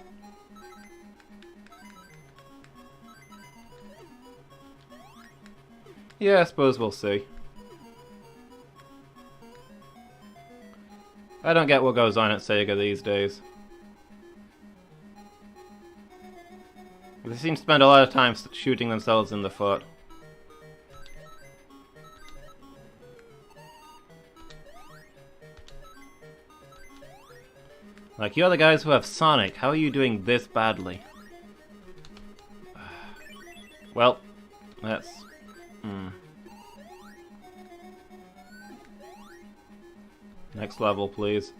Yeah, I suppose we'll see. I don't get what goes on at Sega these days. They seem to spend a lot of time shooting themselves in the foot. Like, you're the guys who have Sonic. How are you doing this badly? Well, that's... Next level, please.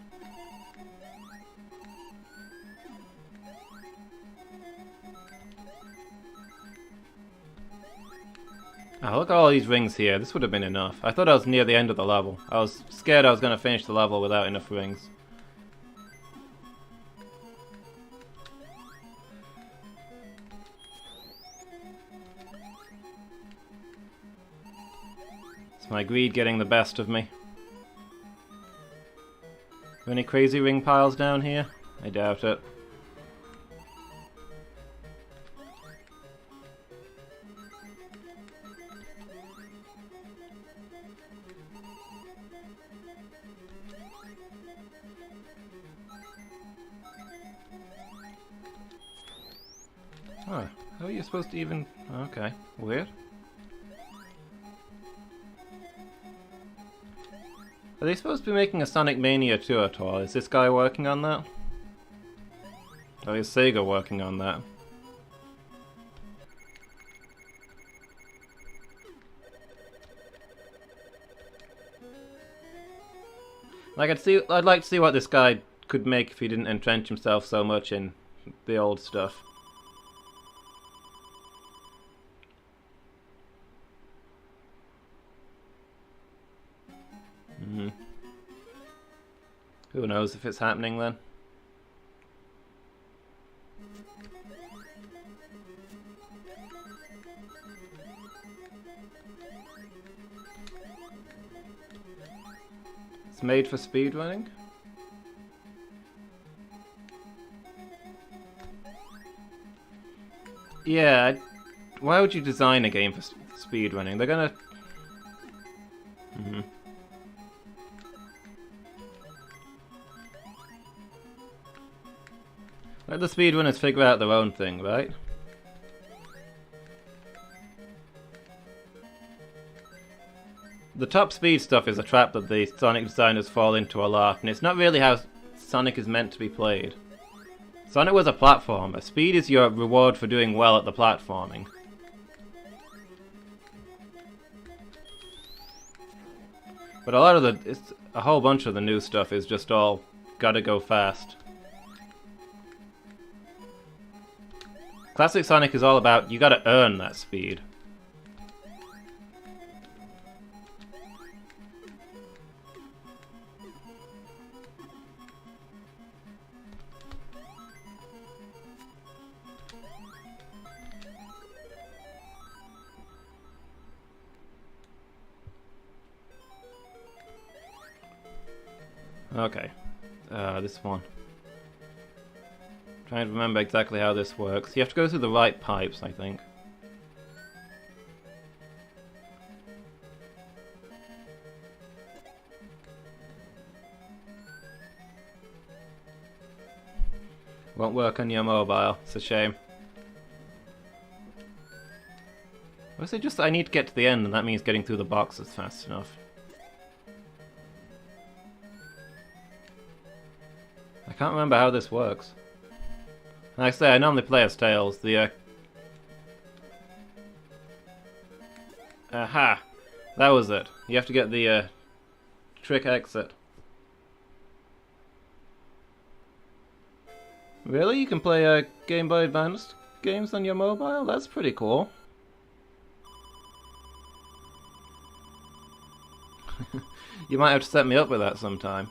Oh, look at all these rings here. This would have been enough. I thought I was near the end of the level. I was scared I was going to finish the level without enough rings. It's my greed getting the best of me. Are there any crazy ring piles down here? I doubt it. Oh, how are you supposed to even... Okay, weird. Are they supposed to be making a Sonic Mania 2 at all? Is this guy working on that? Or is Sega working on that? Like, I'd like to see what this guy could make if he didn't entrench himself so much in the old stuff. Who knows if it's happening then? It's made for speedrunning? Yeah, why would you design a game for speedrunning? They're gonna... Let the speedrunners figure out their own thing, right? The top speed stuff is a trap that the Sonic designers fall into a lot, and it's not really how Sonic is meant to be played. Sonic was a platformer. Speed is your reward for doing well at the platforming. But a whole bunch of the new stuff is just all gotta go fast. Classic Sonic is all about you gotta earn that speed. Okay, this one. Trying to remember exactly how this works. You have to go through the right pipes, I think. Won't work on your mobile. It's a shame. Or is it just that I need to get to the end and that means getting through the boxes fast enough? I can't remember how this works. Like I say, I normally play as Tails. Aha! That was it. You have to get the trick exit. Really? You can play Game Boy Advance games on your mobile? That's pretty cool. You might have to set me up with that sometime.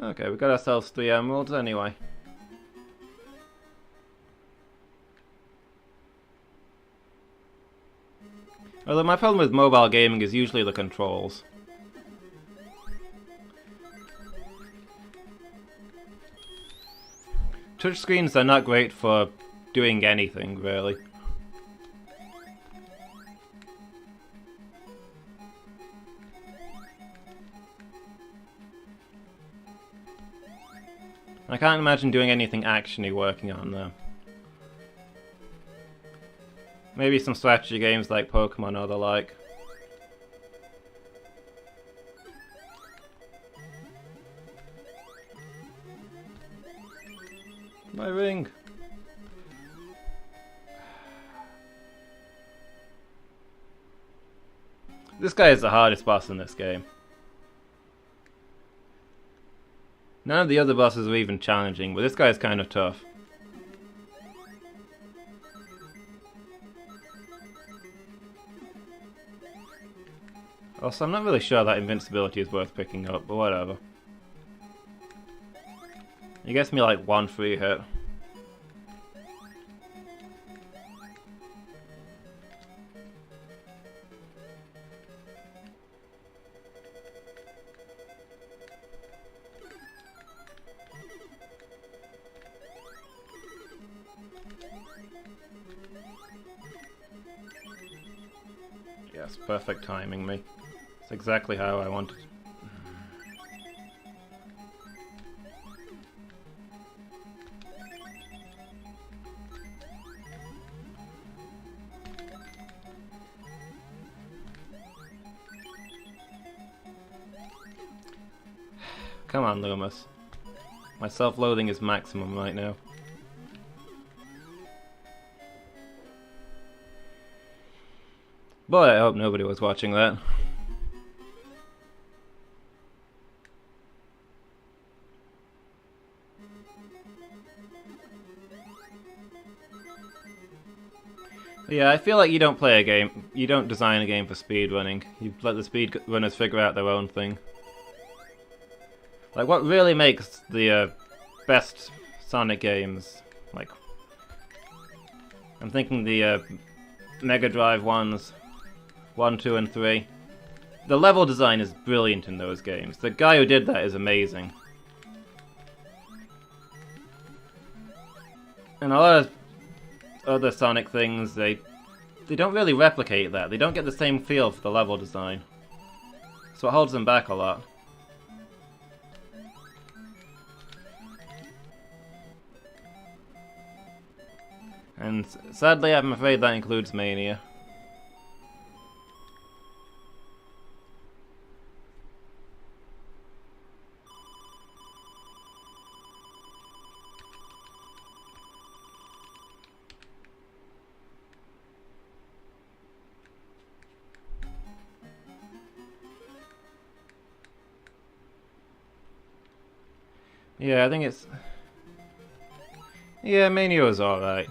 Okay, we got ourselves 3 emeralds anyway. Although my problem with mobile gaming is usually the controls. Touchscreens are not great for doing anything, really. I can't imagine doing anything actiony working on them. Maybe some strategy games like Pokemon or the like. My ring! This guy is the hardest boss in this game. None of the other bosses are even challenging, but this guy is kind of tough. Also, I'm not really sure that invincibility is worth picking up, but whatever. He gets me like one free hit. Yes, perfect timing me. It's exactly how I wanted. Come on, Lumus. My self-loathing is maximum right now. Boy, I hope nobody was watching that. Yeah, I feel like you don't play a game, you don't design a game for speedrunning. You let the speedrunners figure out their own thing. Like, what really makes the best Sonic games, like, I'm thinking the Mega Drive ones, 1, 2, and 3. The level design is brilliant in those games. The guy who did that is amazing. And a lot of other Sonic things, they don't really replicate that. They don't get the same feel for the level design. So it holds them back a lot. And sadly, I'm afraid that includes Mania. Yeah, I think it's... Yeah, Mania was alright.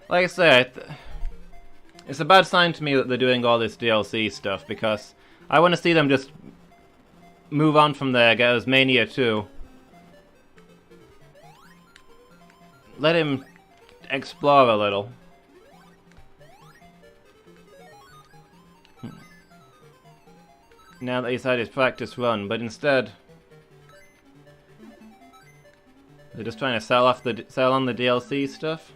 Like I say, it's a bad sign to me that they're doing all this DLC stuff, because I want to see them just move on from there, get us Mania 2. Let him explore a little. Now that he's had his practice run, but instead... they're just trying to sell on the DLC stuff.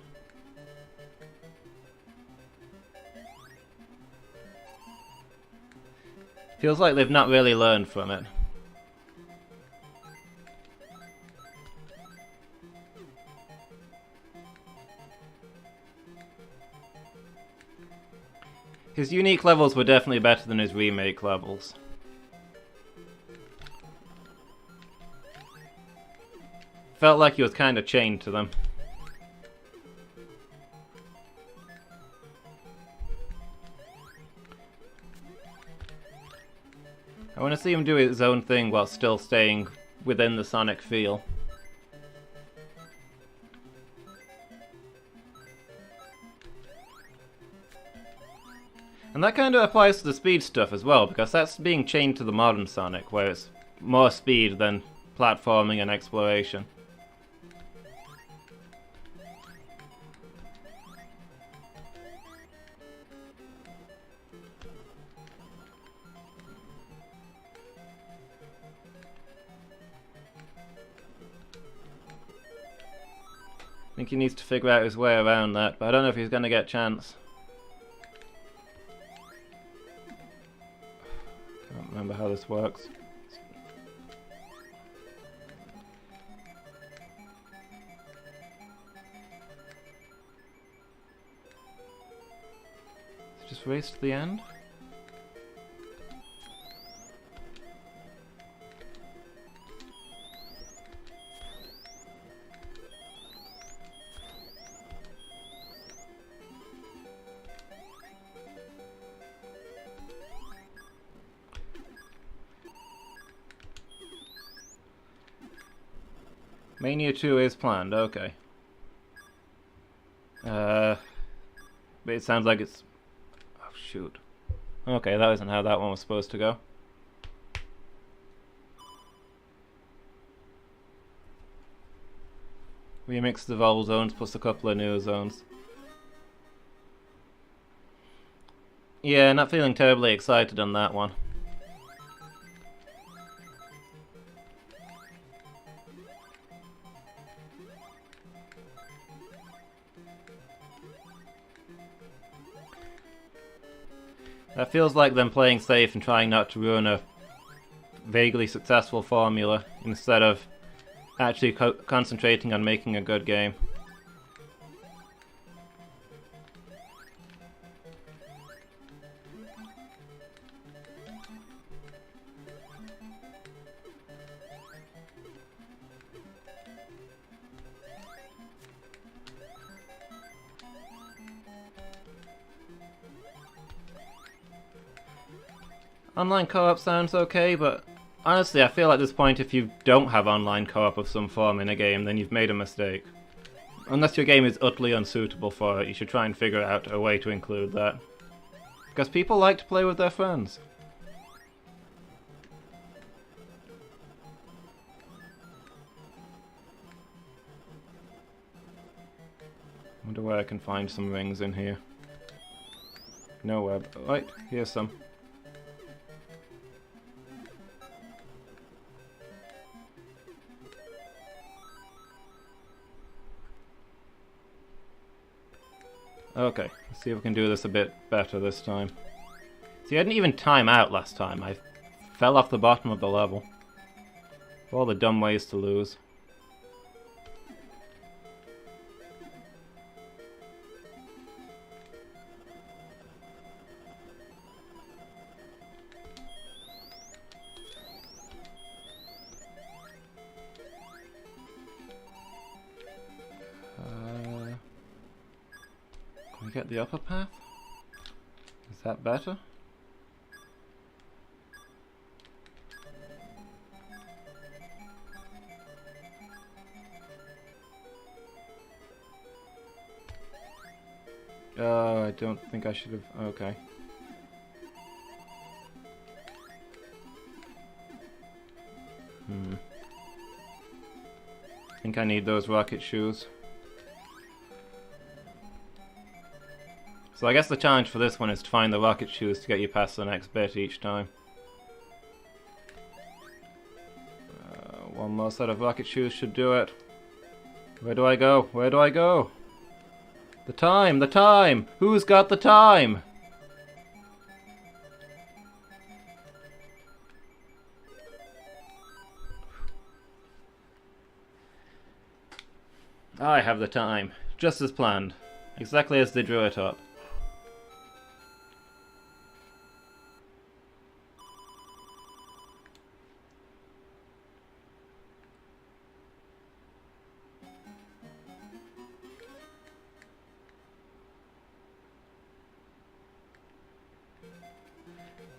Feels like they've not really learned from it. His unique levels were definitely better than his remake levels. Felt like he was kind of chained to them. I want to see him do his own thing while still staying within the Sonic feel. And that kind of applies to the speed stuff as well, because that's being chained to the modern Sonic, where it's more speed than platforming and exploration. think he needs to figure out his way around that, but I don't know if he's going to get a chance. Can't remember how this works. Just race to the end? Mania 2 is planned, okay. But it sounds like it's... Oh, shoot. Okay, that isn't how that one was supposed to go. Remixed of old zones plus a couple of new zones. Yeah, not feeling terribly excited on that one. That feels like them playing safe and trying not to ruin a vaguely successful formula instead of actually concentrating on making a good game. Online co-op sounds okay, but honestly I feel at this point if you don't have online co-op of some form in a game, then you've made a mistake. Unless your game is utterly unsuitable for it, you should try and figure out a way to include that. Because people like to play with their friends. Wonder where I can find some rings in here. Nowhere. Right, here's some. Okay, let's see if we can do this a bit better this time. See, I didn't even time out last time. I fell off the bottom of the level. All the dumb ways to lose. Can we get the upper path? Is that better? Oh, I don't think I should have... Okay. I think I need those rocket shoes. So I guess the challenge for this one is to find the rocket shoes to get you past the next bit each time. One more set of rocket shoes should do it. Where do I go? Where do I go? The time! The time! Who's got the time? I have the time. Just as planned. Exactly as they drew it up.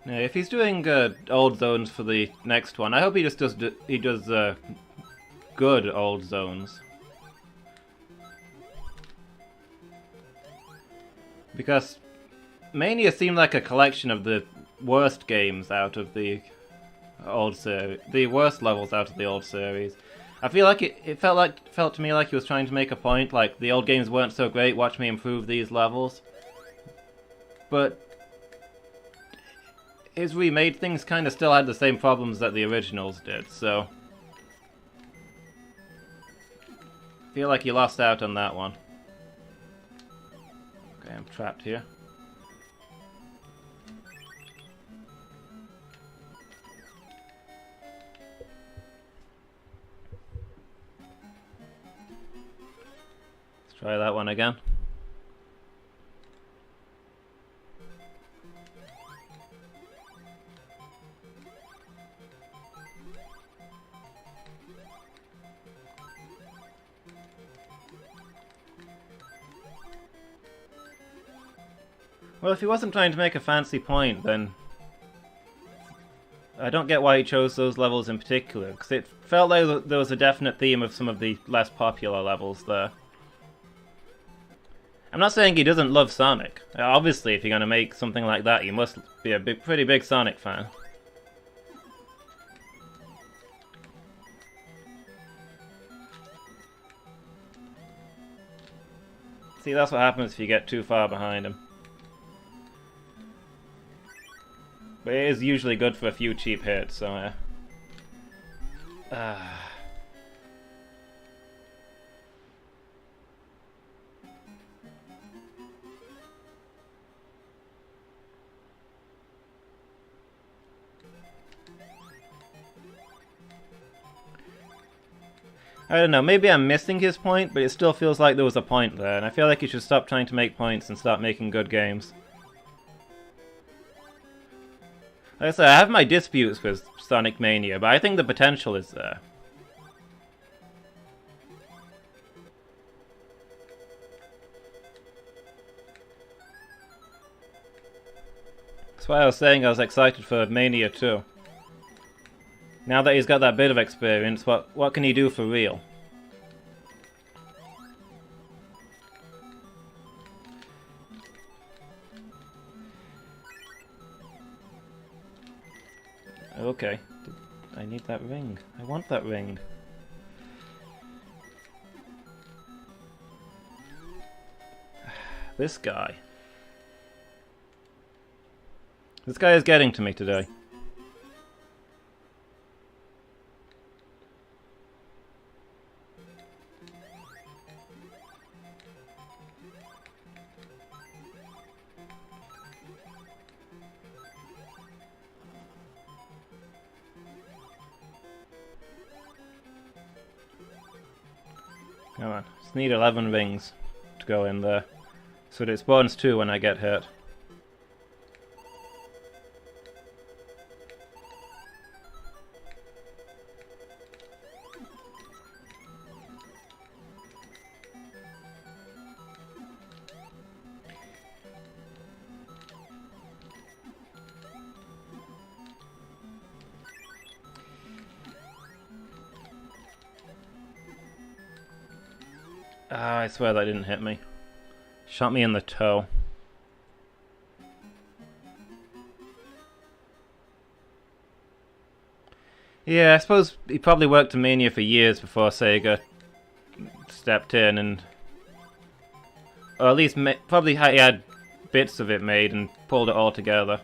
Now, if he's doing old zones for the next one, I hope he just does good old zones. Because Mania seemed like a collection of the worst games out of the old series, the worst levels out of the old series. I feel like it felt to me like he was trying to make a point, like the old games weren't so great, watch me improve these levels. But his remade things kind of still had the same problems that the originals did, so... feel like you lost out on that one. Okay, I'm trapped here. Let's try that one again. Well, if he wasn't trying to make a fancy point, then I don't get why he chose those levels in particular, because it felt like there was a definite theme of some of the less popular levels there. I'm not saying he doesn't love Sonic. Obviously, if you're going to make something like that, you must be a pretty big Sonic fan. See, that's what happens if you get too far behind him. But it is usually good for a few cheap hits, so I don't know, maybe I'm missing his point, but it still feels like there was a point there, and I feel like he should stop trying to make points and start making good games. Like I said, I have my disputes with Sonic Mania, but I think the potential is there. That's why I was saying I was excited for Mania 2. Now that he's got that bit of experience, what can he do for real? Okay. I need that ring. I want that ring. This guy. This guy is getting to me today. Come on, just need 11 rings to go in there, so that it spawns 2 when I get hit. Ah, I swear that didn't hit me. Shot me in the toe. Yeah, I suppose he probably worked in Mania for years before Sega stepped in and... Or at least probably he had bits of it made and pulled it all together.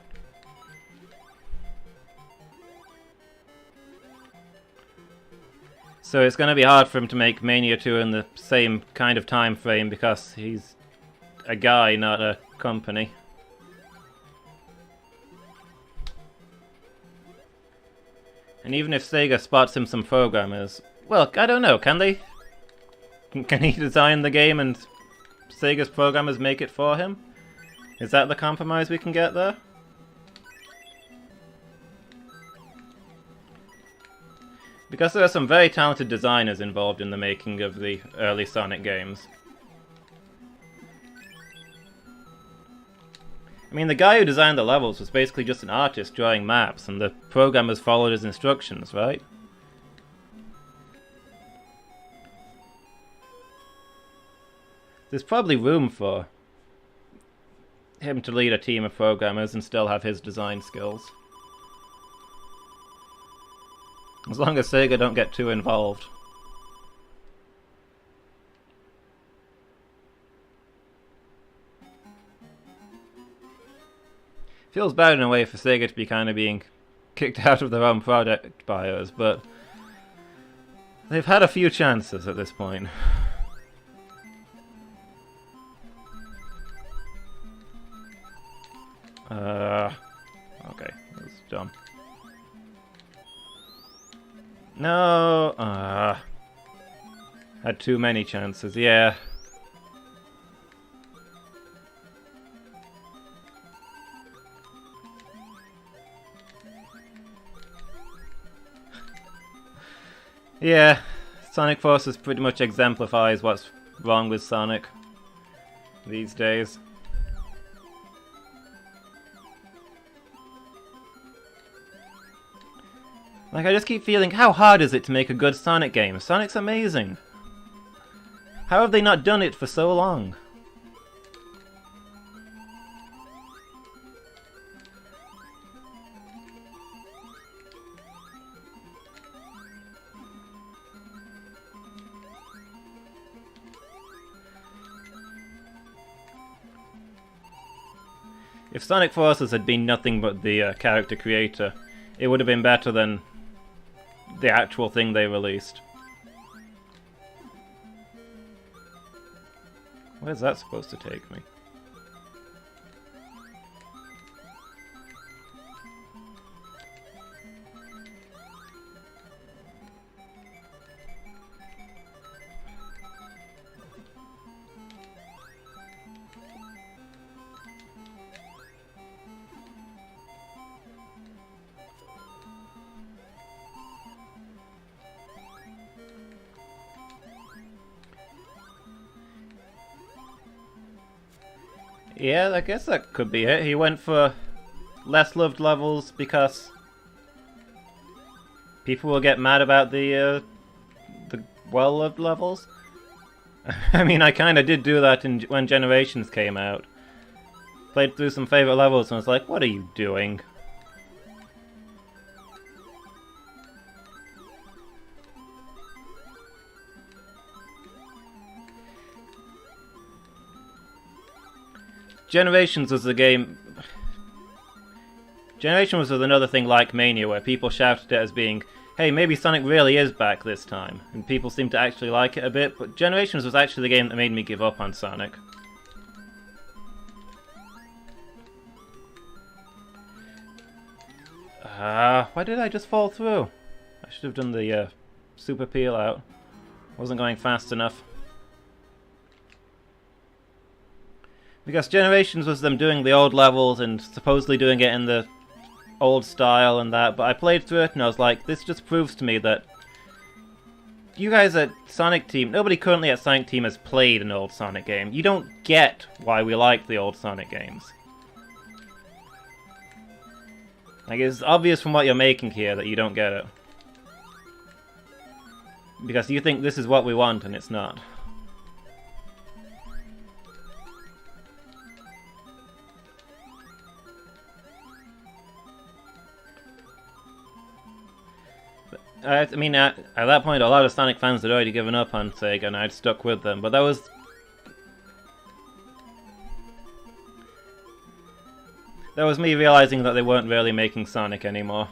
So it's going to be hard for him to make Mania 2 in the same kind of time frame because he's a guy, not a company. And even if Sega spots him some programmers, well, I don't know, can they? Can he design the game and Sega's programmers make it for him? Is that the compromise we can get there? Because there are some very talented designers involved in the making of the early Sonic games. I mean, the guy who designed the levels was basically just an artist drawing maps, and the programmers followed his instructions, right? There's probably room for him to lead a team of programmers and still have his design skills. As long as Sega don't get too involved. Feels bad in a way for Sega to be kind of being kicked out of their own product by us, but they've had a few chances at this point. Okay, that's dumb. No! Had too many chances, yeah. Yeah, Sonic Forces pretty much exemplifies what's wrong with Sonic these days. Like, I just keep feeling, how hard is it to make a good Sonic game? Sonic's amazing. How have they not done it for so long? If Sonic Forces had been nothing but the character creator, it would have been better than the actual thing they released. Where's that supposed to take me? Yeah, I guess that could be it. He went for less loved levels because people will get mad about the well-loved levels. I mean, I kind of did do that when Generations came out. Played through some favorite levels and was like, what are you doing? Generations was the game... Generations was another thing like Mania, where people shouted it as being, hey, maybe Sonic really is back this time. And people seemed to actually like it a bit, but Generations was actually the game that made me give up on Sonic. Why did I just fall through? I should have done the super peel out. Wasn't going fast enough. Because Generations was them doing the old levels and supposedly doing it in the old style and that, but I played through it and I was like, this just proves to me that you guys at Sonic Team, nobody currently at Sonic Team has played an old Sonic game. You don't get why we like the old Sonic games. Like, it's obvious from what you're making here that you don't get it. Because you think this is what we want and it's not. I mean, at that point, a lot of Sonic fans had already given up on Sega, and I'd stuck with them. But that was me realizing that they weren't really making Sonic anymore.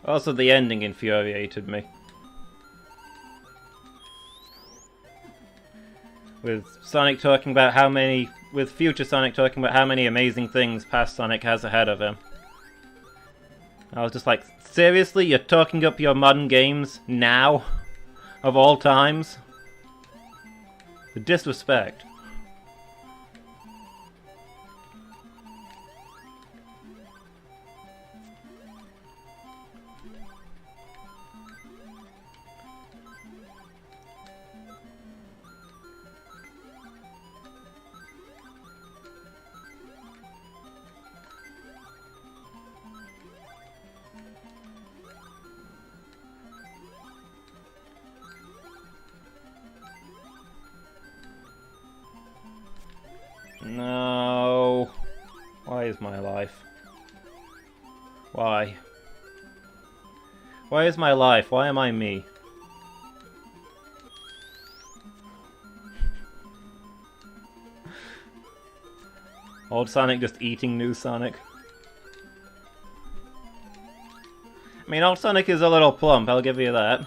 Also, the ending infuriated me. With Sonic talking about how many... With future Sonic talking about how many amazing things past Sonic has ahead of him. I was just like, seriously? You're talking up your modern games now? Of all times? The disrespect. No. is my life? Why? Why is my life? Why am I me? Old Sonic just eating new Sonic. I mean, old Sonic is a little plump, I'll give you that.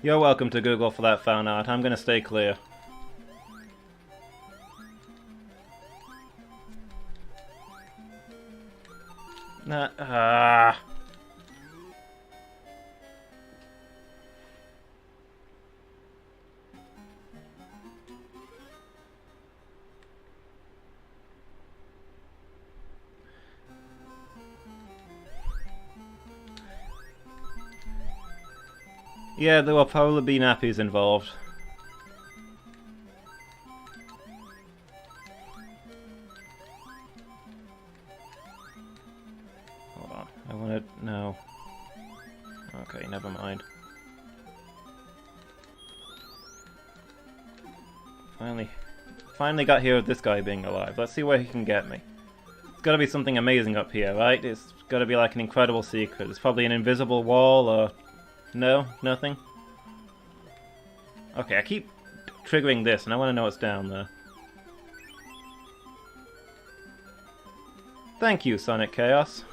You're welcome to Google for that fan art. I'm gonna stay clear. Yeah, there will probably be nappies involved. Hold on, I wanna... no. Okay, never mind. Finally got here with this guy being alive. Let's see where he can get me. It's gotta be something amazing up here, right? It's gotta be like an incredible secret. It's probably an invisible wall or... no? Nothing? Okay, I keep triggering this and I want to know what's down there. Thank you, Sonic Chaos.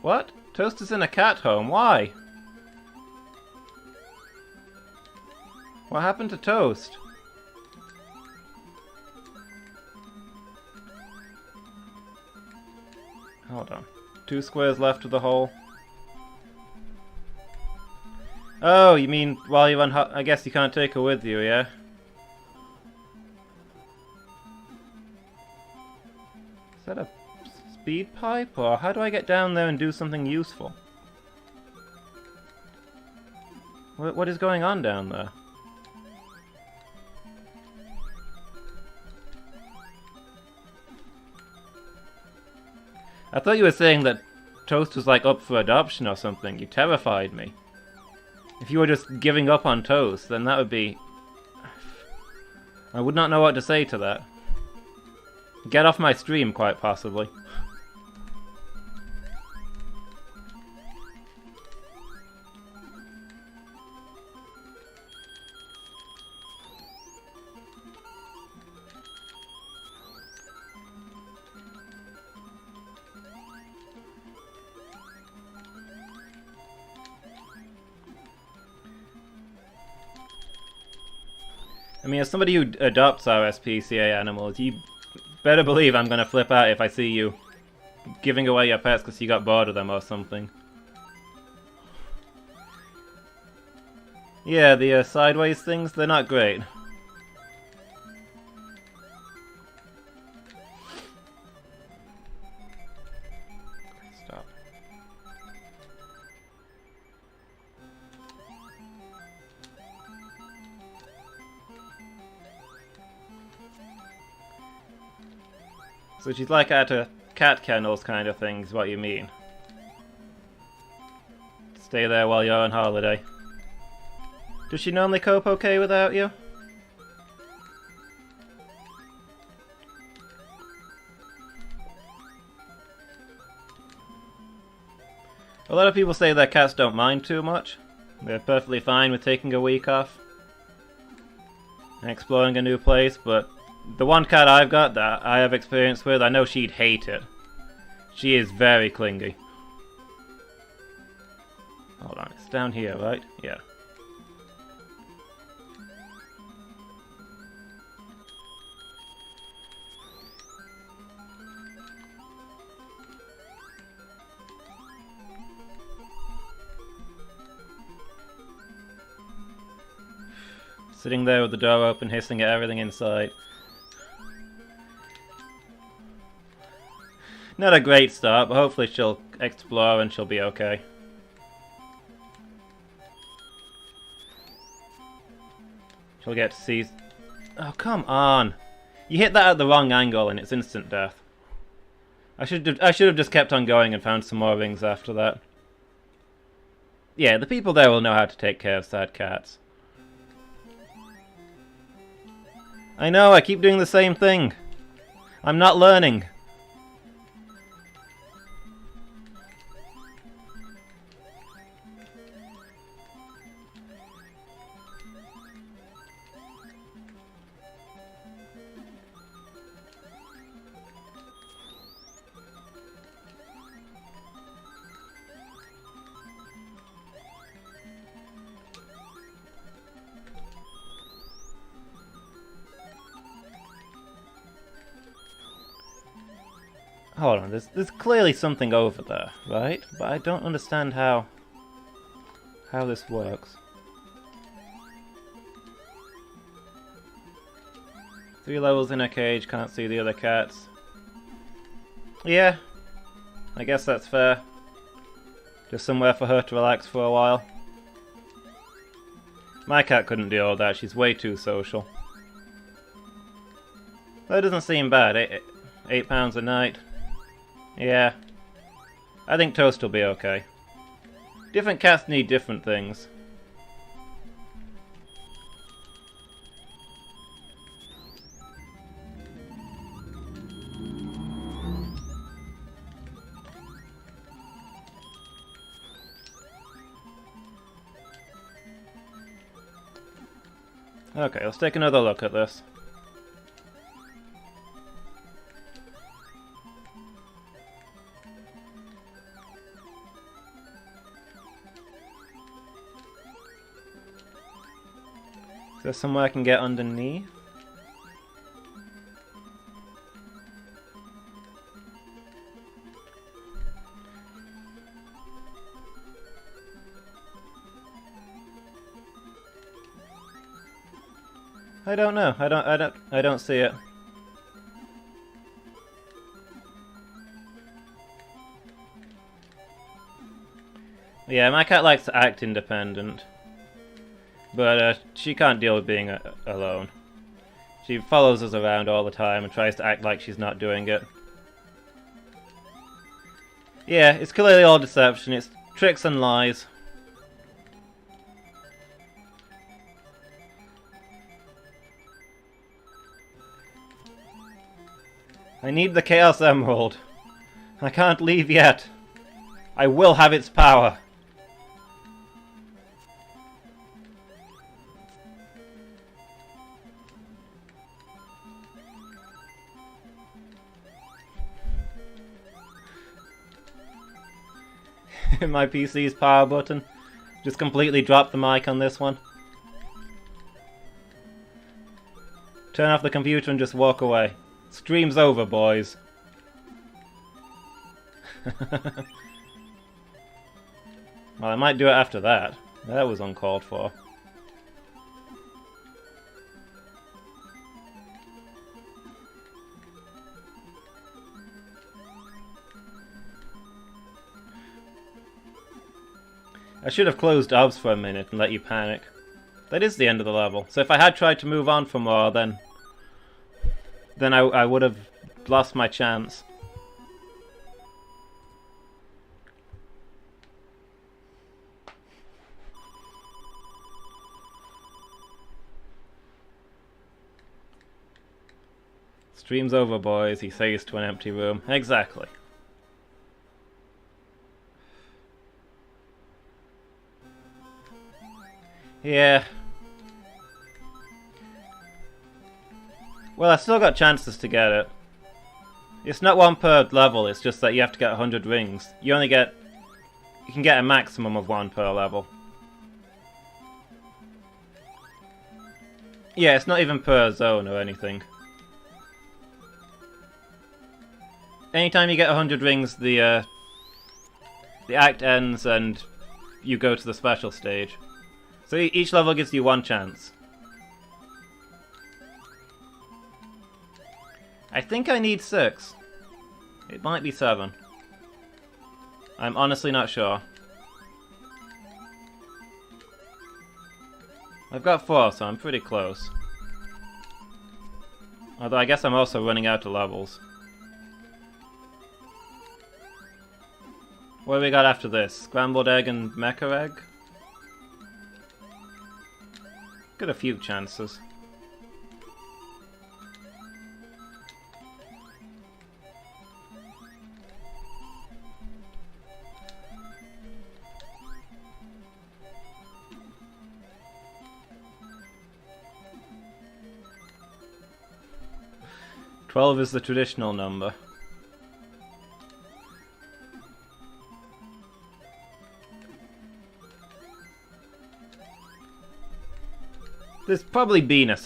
What? Toast is in a cat home. Why? What happened to Toast? Hold on. 2 squares left of the hole. Oh, you mean while you're on I guess you can't take her with you, yeah? Is that a speed pipe? Or how do I get down there and do something useful? What is going on down there? I thought you were saying that Toast was like up for adoption or something. You terrified me. If you were just giving up on Toast, then that would be... I would not know what to say to that. Get off my stream, quite possibly. I mean, as somebody who adopts RSPCA animals, you better believe I'm gonna flip out if I see you giving away your pets because you got bored of them or something. Yeah, the sideways things, they're not great. Stop. So she's like at a cat kennels kind of thing, is what you mean. Stay there while you're on holiday. Does she normally cope okay without you? A lot of people say their cats don't mind too much. They're perfectly fine with taking a week off and exploring a new place, but the one cat I've got that I have experience with, I know she'd hate it. She is very clingy. Hold on, it's down here, right? Yeah. Sitting there with the door open, hissing at everything in sight. Not a great start, but hopefully she'll explore and she'll be okay. She'll get to see... Oh, come on! You hit that at the wrong angle and it's instant death. I should have just kept on going and found some more rings after that. Yeah, the people there will know how to take care of sad cats. I know, I keep doing the same thing. I'm not learning. Hold on, there's clearly something over there, right? But I don't understand how this works. 3 levels in a cage, can't see the other cats. Yeah, I guess that's fair. Just somewhere for her to relax for a while. My cat couldn't deal with that, she's way too social. That doesn't seem bad, £8 a night. Yeah, I think Toast will be okay. Different cats need different things. Okay, let's take another look at this. Is there somewhere I can get underneath? I don't know. I don't see it. Yeah, my cat likes to act independent. But she can't deal with being alone. She follows us around all the time and tries to act like she's not doing it. Yeah, it's clearly all deception. It's tricks and lies. I need the Chaos Emerald. I can't leave yet. I will have its power. My PC's power button. Just completely dropped the mic on this one. Turn off the computer and just walk away. Stream's over, boys. Well, I might do it after that. That was uncalled for. I should have closed OBS for a minute and let you panic. That is the end of the level, so if I had tried to move on for more, then I would have lost my chance. Stream's over, boys, he says to an empty room. Exactly. Yeah. Well, I still got chances to get it. It's not one per level, it's just that you have to get 100 rings. You can get a maximum of 1 per level. Yeah, it's not even per zone or anything. Anytime you get 100 rings, the act ends and you go to the special stage. So each level gives you 1 chance. I think I need 6. It might be 7. I'm honestly not sure. I've got 4, so I'm pretty close. Although I guess I'm also running out of levels. What do we got after this? Scrambled egg and mecha egg? Got a few chances. "12 is the traditional number. There's probably been a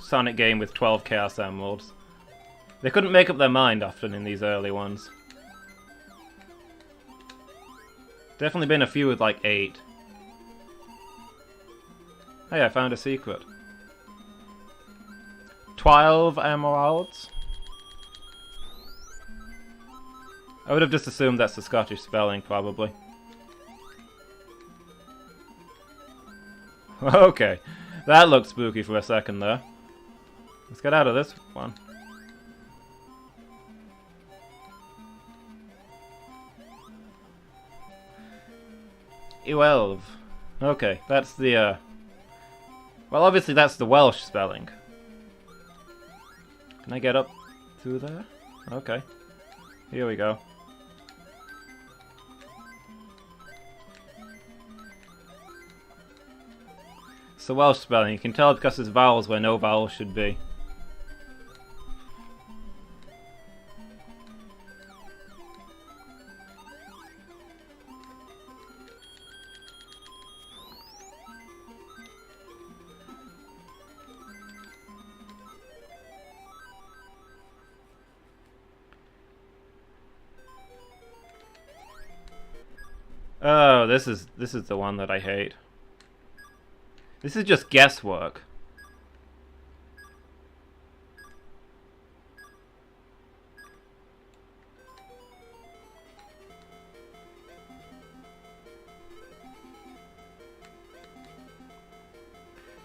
Sonic game with 12 Chaos Emeralds. They couldn't make up their mind often in these early ones. Definitely been a few with like 8. Hey, I found a secret. 12 emeralds? I would have just assumed that's the Scottish spelling, probably. Okay, that looked spooky for a second there. Let's get out of this one. Uelv. Okay, that's the, well, obviously that's the Welsh spelling. Can I get up through there? Okay. Here we go. It's the Welsh spelling. You can tell because there's vowels where no vowels should be. Oh, this is the one that I hate. This is just guesswork.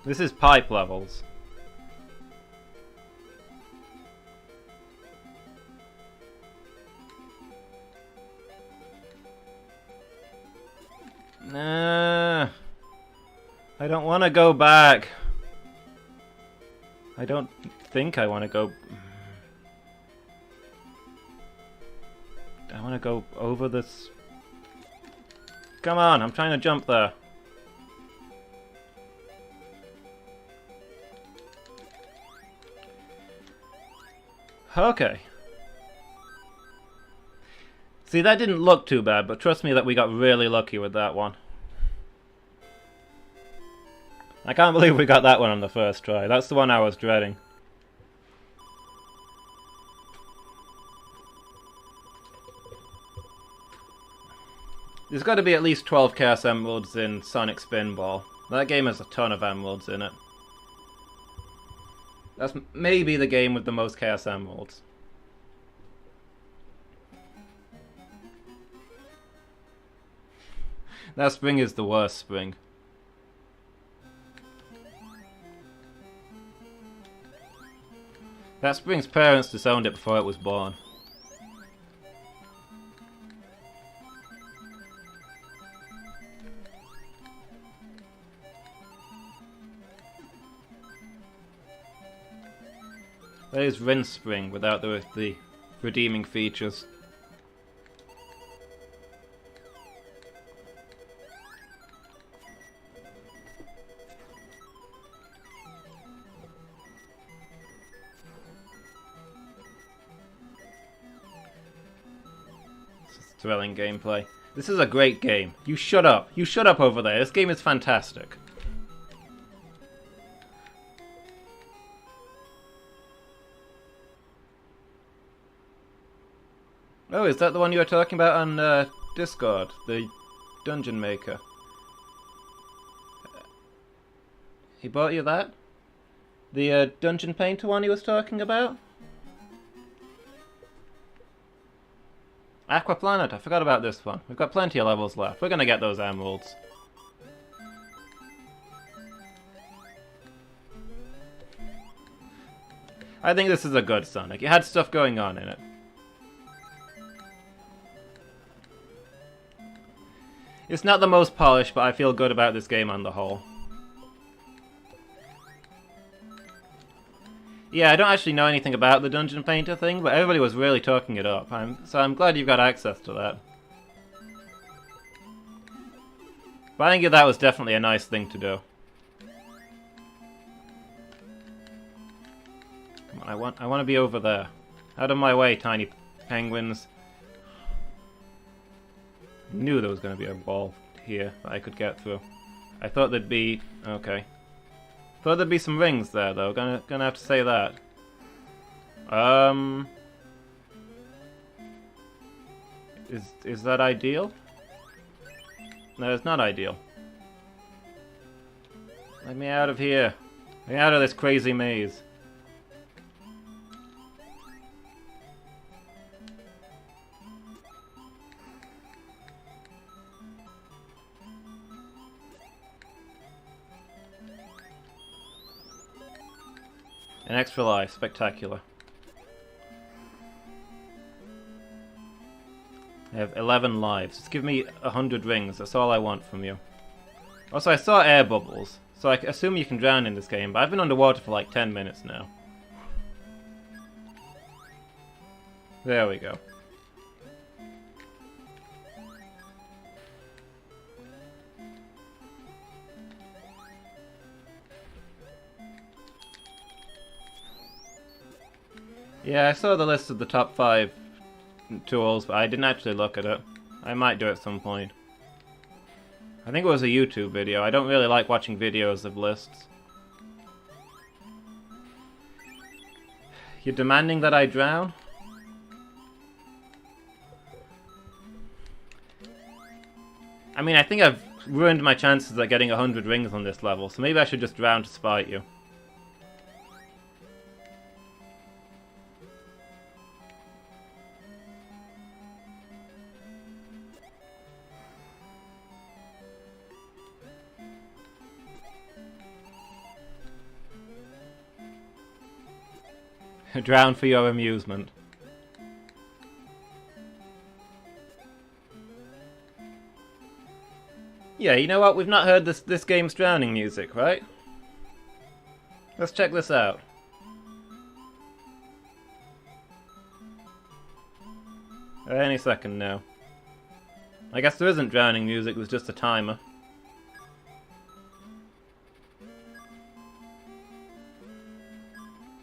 This is pipe levels. Nah, I don't want to go back. I don't think I want to go. I want to go over this. Come on, I'm trying to jump there. Okay. See, that didn't look too bad, but trust me that we got really lucky with that one. I can't believe we got that one on the first try. That's the one I was dreading. There's got to be at least 12 Chaos Emeralds in Sonic Spinball. That game has a ton of emeralds in it. That's maybe the game with the most Chaos Emeralds. That spring is the worst spring. That spring's parents disowned it before it was born. That is Rinse Spring without the redeeming features. Thrilling gameplay. This is a great game. You shut up. You shut up over there. This game is fantastic. Oh, is that the one you were talking about on Discord? The Dungeon Maker. He bought you that? The Dungeon Painter one he was talking about? Aquaplanet, I forgot about this one. We've got plenty of levels left. We're gonna get those emeralds. I think this is a good Sonic. It had stuff going on in it. It's not the most polished, but I feel good about this game on the whole. Yeah, I don't actually know anything about the Dungeon Painter thing, but everybody was really talking it up. So I'm glad you've got access to that. But I think that was definitely a nice thing to do. Come on, I want to be over there. Out of my way, tiny penguins. Knew there was going to be a wall here that I could get through. I thought there'd be... okay. Thought there'd be some rings there, though. Gonna have to say that. Is that ideal? No, it's not ideal. Let me out of here. Let me out of this crazy maze. An extra life. Spectacular. I have 11 lives. Just give me 100 rings. That's all I want from you. Also, I saw air bubbles, so I assume you can drown in this game, but I've been underwater for like 10 minutes now. There we go. Yeah, I saw the list of the top 5 tools, but I didn't actually look at it. I might do at some point. I think it was a YouTube video. I don't really like watching videos of lists. You're demanding that I drown? I mean, I think I've ruined my chances at getting 100 rings on this level, so maybe I should just drown to spite you. Drown for your amusement. Yeah, you know what? We've not heard this game's drowning music, right? Let's check this out. Any second now. I guess there isn't drowning music, there's just a timer.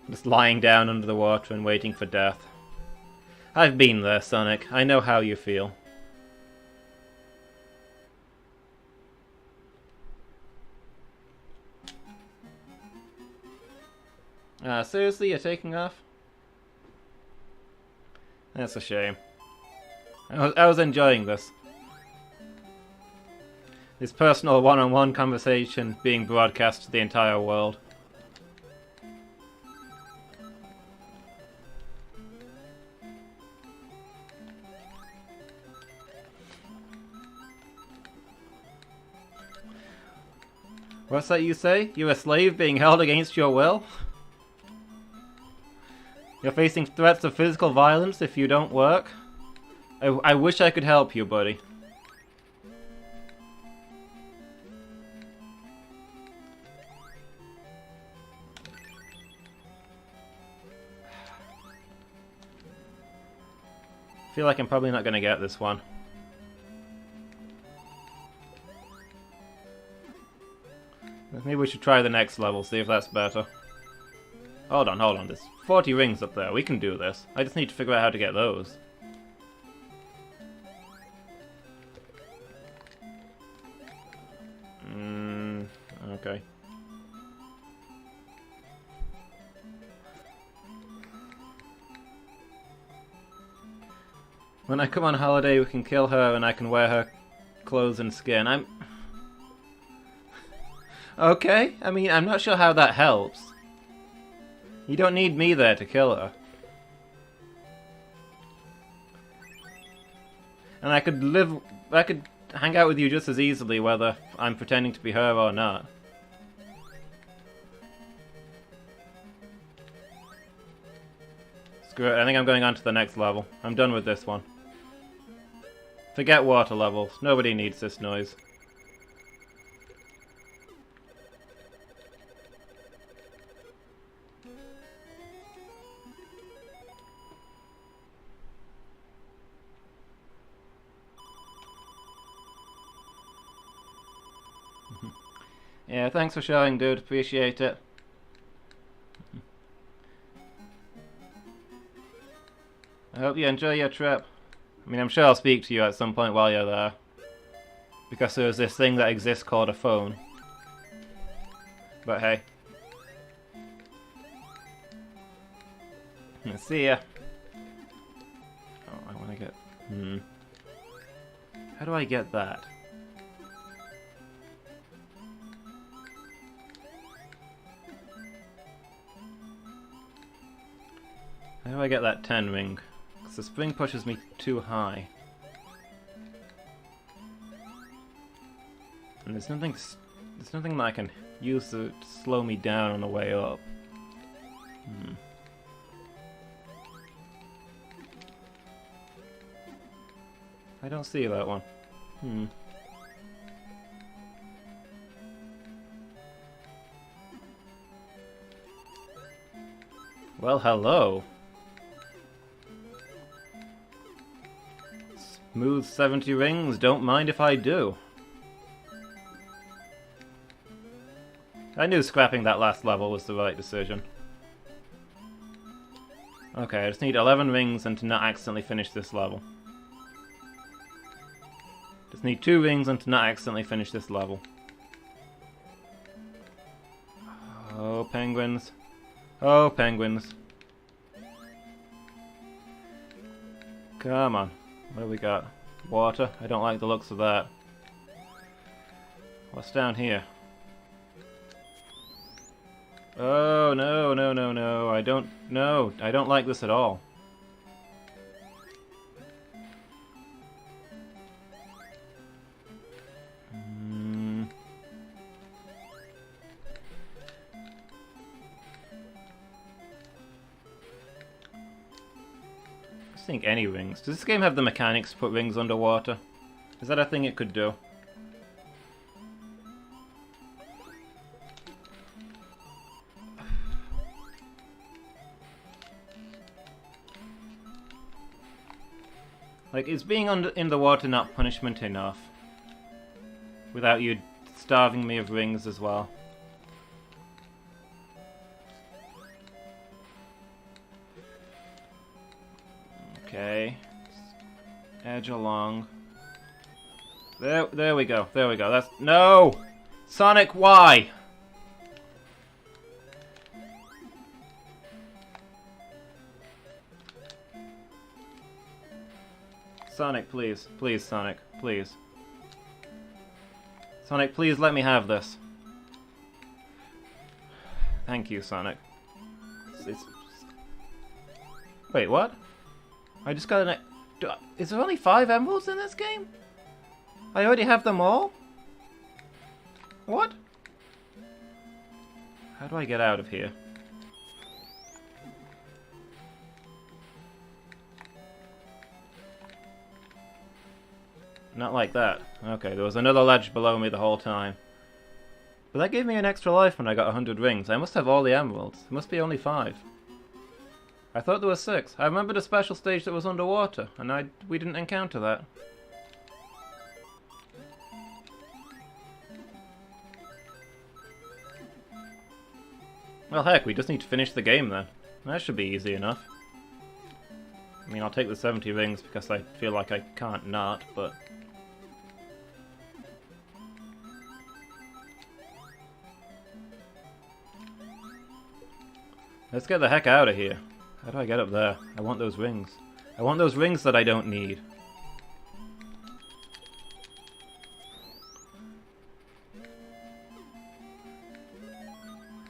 Just lying down under the water and waiting for death. I've been there, Sonic. I know how you feel. Seriously, you're taking off? That's a shame. I was enjoying this. This personal one-on-one conversation being broadcast to the entire world. What's that you say? You're a slave being held against your will? You're facing threats of physical violence if you don't work? I wish I could help you, buddy. I feel like I'm probably not going to get this one. Maybe we should try the next level, see if that's better. Hold on, there's 40 rings up there, we can do this. I just need to figure out how to get those. Okay. When I come on holiday, we can kill her and I can wear her clothes and skin. Okay, I mean, I'm not sure how that helps. You don't need me there to kill her. And I could hang out with you just as easily whether I'm pretending to be her or not. Screw it, I think I'm going on to the next level. I'm done with this one. Forget water levels. Nobody needs this noise. Yeah, thanks for showing, dude. Appreciate it. I hope you enjoy your trip. I mean, I'm sure I'll speak to you at some point while you're there. Because there's this thing that exists called a phone. But hey. See ya. Oh, I want to get... How do I get that? How do I get that 10 ring? Because the spring pushes me too high. And there's nothing that I can use to slow me down on the way up. I don't see that one. Well, hello. Smooth 70 rings, don't mind if I do. I knew scrapping that last level was the right decision. Okay, I just need 11 rings and to not accidentally finish this level. Just need 2 rings and to not accidentally finish this level. Oh, penguins. Oh, penguins. Come on. What do we got? Water? I don't like the looks of that. What's down here? Oh, no, no, no, no. I don't like this at all. I think any rings. Does this game have the mechanics to put rings underwater? Is that a thing it could do? Like, is being in the water not punishment enough? Without you starving me of rings as well? Okay. Edge along. There we go. There we go. That's... No! Sonic, why? Sonic, please. Please, Sonic. Please. Sonic, please let me have this. Thank you, Sonic. Wait, what? I just got an... Is there only 5 emeralds in this game? I already have them all? What? How do I get out of here? Not like that. Okay, there was another ledge below me the whole time. But that gave me an extra life when I got 100 rings. I must have all the emeralds. It must be only 5. I thought there were 6. I remembered a special stage that was underwater, and we didn't encounter that. Well, heck, we just need to finish the game then. That should be easy enough. I mean, I'll take the 70 rings because I feel like I can't not, but... Let's get the heck out of here. How do I get up there? I want those rings. I want those rings that I don't need.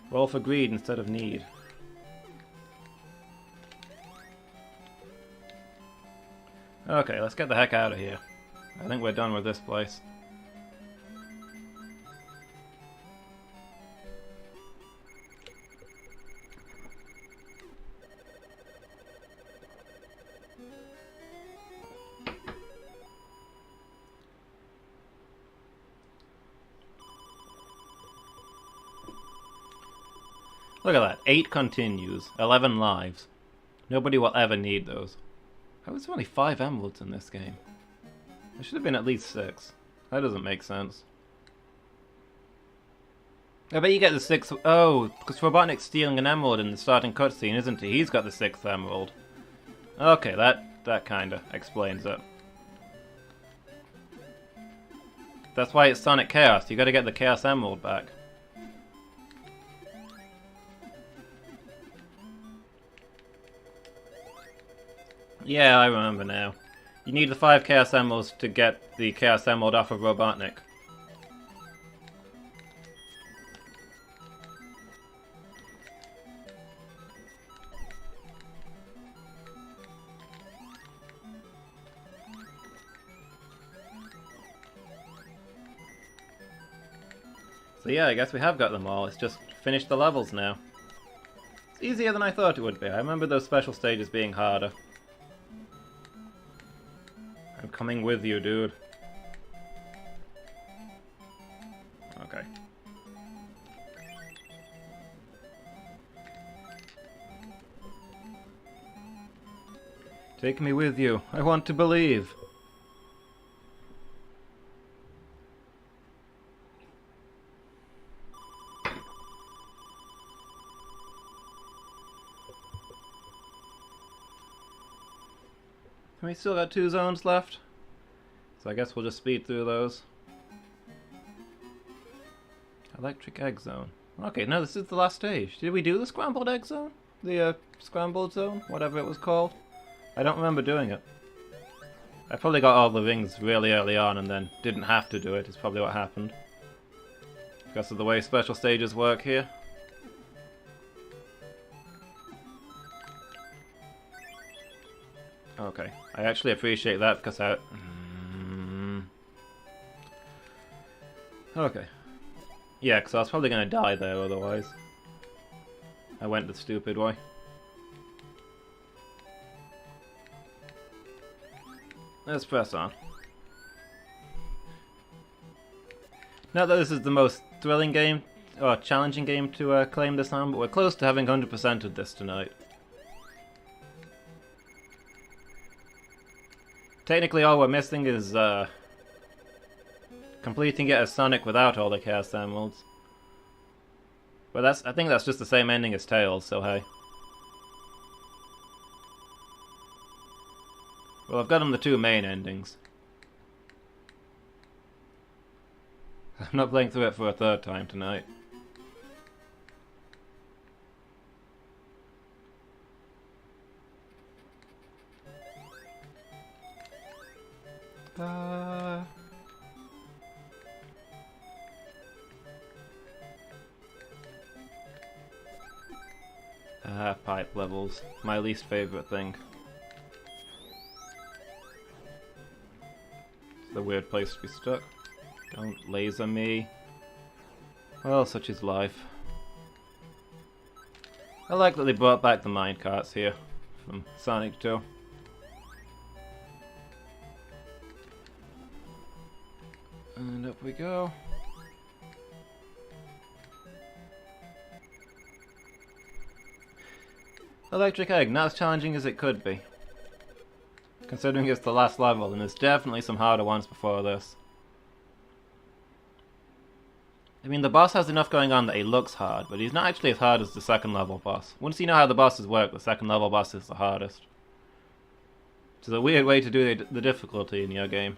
Roll for greed instead of need. Okay, let's get the heck out of here. I think we're done with this place. Look at that. 8 continues. 11 lives. Nobody will ever need those. How is there only 5 emeralds in this game? There should have been at least 6. That doesn't make sense. I bet you get the 6th... Oh, because Robotnik's stealing an emerald in the starting cutscene, isn't he? He's got the 6th emerald. Okay, that kinda explains it. That's why it's Sonic Chaos. You gotta get the Chaos Emerald back. Yeah, I remember now. You need the 5 Chaos Emeralds to get the Chaos Emerald off of Robotnik. So yeah, I guess we have got them all. It's just finished the levels now. It's easier than I thought it would be. I remember those special stages being harder. I'm coming with you, dude. Okay. Take me with you. I want to believe. We still got 2 zones left, so I guess we'll just speed through those. Electric Egg Zone. Okay, no, this is the last stage. Did we do the Scrambled Egg Zone? The, Scrambled Zone? Whatever it was called? I don't remember doing it. I probably got all the rings really early on and then didn't have to do it, is probably what happened. Because of the way special stages work here. Okay, I actually appreciate that because I... Okay. Yeah, because I was probably going to die there otherwise. I went the stupid way. Let's press on. Not that this is the most thrilling game, or challenging game to claim this on, but we're close to having 100%ed this tonight. Technically all we're missing is completing it as Sonic without all the Chaos Emeralds. But I think that's just the same ending as Tails, so hey. Well, I've got them the 2 main endings. I'm not playing through it for a 3rd time tonight. Pipe levels. My least favorite thing. It's the weird place to be stuck. Don't laser me. Well, such is life. I like that they brought back the minecarts here from Sonic 2. And up we go. Electric Egg, not as challenging as it could be. Considering it's the last level, and there's definitely some harder ones before this. I mean, the boss has enough going on that he looks hard, but he's not actually as hard as the 2nd level boss. Once you know how the bosses work, the 2nd level boss is the hardest. Which is a weird way to do the difficulty in your game.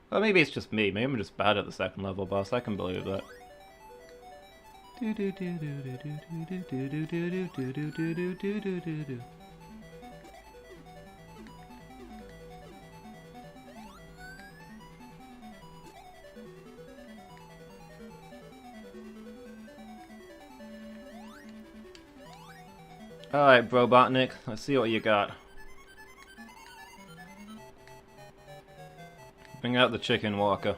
Well, maybe it's just me. Maybe I'm just bad at the 2nd level boss. I can believe that. Alright, Robotnik, let's see what you got. Bring out the chicken walker.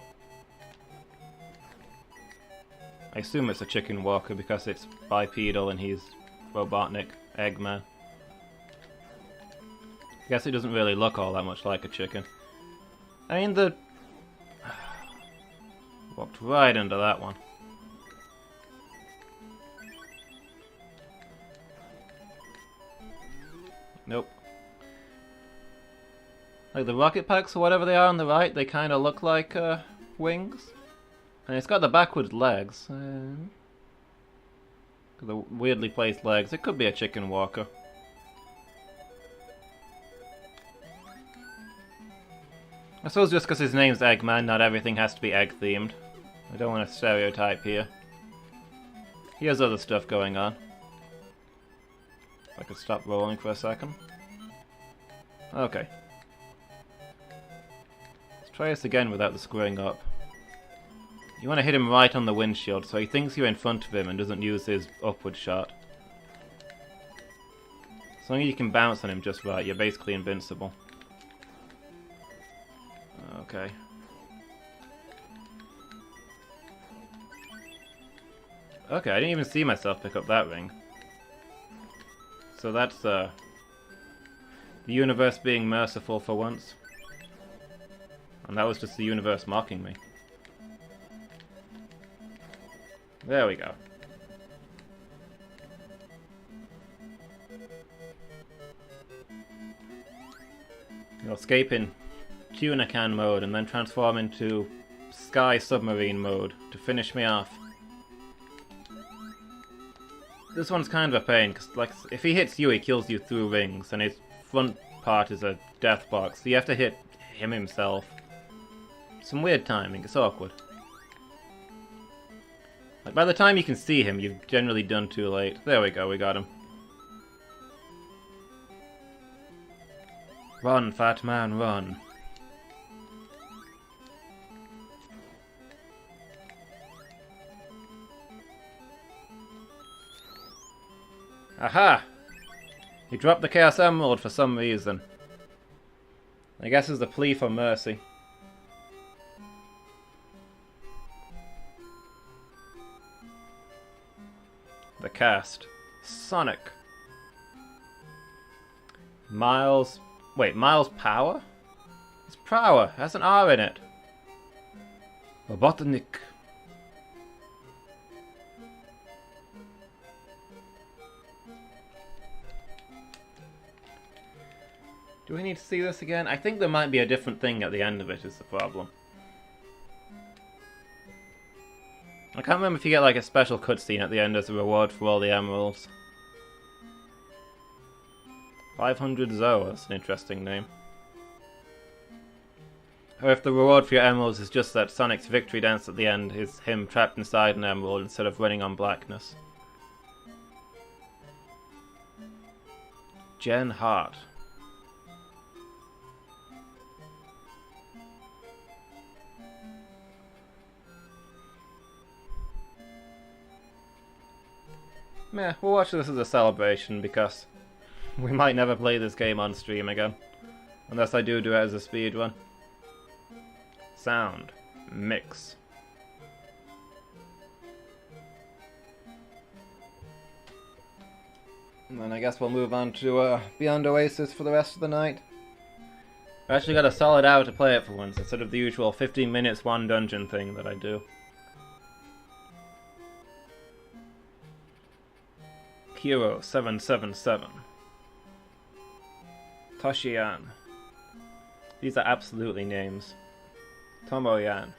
I assume it's a chicken walker because it's bipedal and he's Robotnik, Eggman. I guess it doesn't really look all that much like a chicken. I mean, walked right into that one. Nope. Like the rocket packs or whatever they are on the right, they kind of look like wings. And it's got the backwards legs. The weirdly placed legs. It could be a chicken walker. I suppose just because his name's Eggman, not everything has to be egg-themed. I don't want to stereotype here. He has other stuff going on. If I could stop rolling for a second. Okay. Let's try this again without the screwing up. You want to hit him right on the windshield so he thinks you're in front of him and doesn't use his upward shot. As long as you can bounce on him just right, you're basically invincible. Okay. Okay, I didn't even see myself pick up that ring. So that's the universe being merciful for once. And that was just the universe mocking me. There we go. You'll escape in tuna can mode and then transform into sky submarine mode to finish me off. This one's kind of a pain, because like, if he hits you, he kills you through rings, and his front part is a death box, so you have to hit him himself. Some weird timing, it's awkward. Like, by the time you can see him, you've generally done too late. There we go, we got him. Run, fat man, run. Aha! He dropped the Chaos Emerald for some reason. I guess it's a plea for mercy. The cast. Sonic. Miles... Wait, Miles Power? It's Power. It has an R in it. Robotnik. Do we need to see this again? I think there might be a different thing at the end of it is the problem. I can't remember if you get like a special cutscene at the end as a reward for all the emeralds. 500 Zoa, that's an interesting name. Or if the reward for your emeralds is just that Sonic's victory dance at the end is him trapped inside an emerald instead of running on blackness. Jen Hart. Meh, we'll watch this as a celebration because we might never play this game on stream again. Unless I do it as a speedrun. Sound. Mix. And then I guess we'll move on to Beyond Oasis for the rest of the night. I actually got a solid hour to play it for once, instead of the usual 15 minutes one dungeon thing that I do. Hero 777. Toshiyan. These are absolutely names. Tomoyan.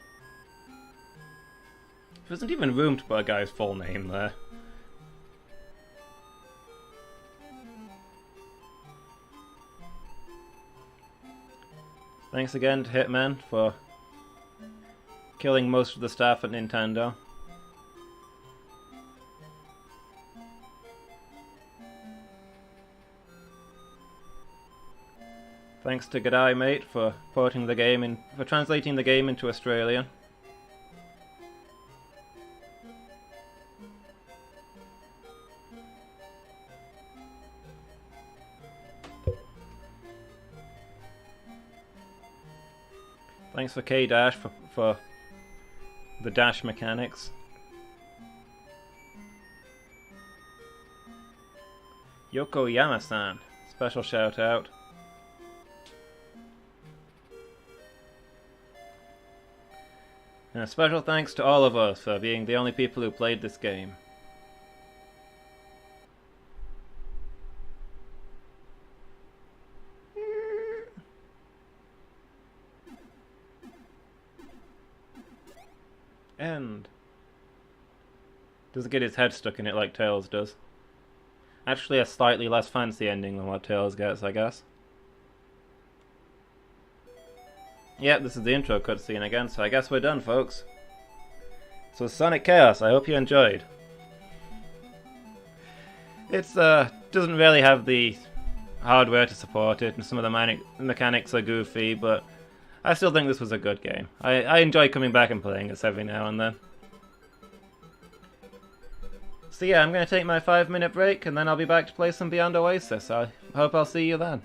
There isn't even room to put a guy's full name there. Thanks again to Hitman for killing most of the staff at Nintendo. Thanks to G'day Mate for translating the game into Australian. Thanks for K-Dash for the dash mechanics. Yoko Yama-san, special shout out. And a special thanks to all of us for being the only people who played this game. End. Doesn't get his head stuck in it like Tails does. Actually a slightly less fancy ending than what Tails gets, I guess. Yep, this is the intro cutscene again, so I guess we're done, folks. So Sonic Chaos, I hope you enjoyed. It's doesn't really have the hardware to support it, and some of the mechanics are goofy, but I still think this was a good game. I enjoy coming back and playing this every now and then. So yeah, I'm going to take my 5-minute break, and then I'll be back to play some Beyond Oasis. I hope I'll see you then.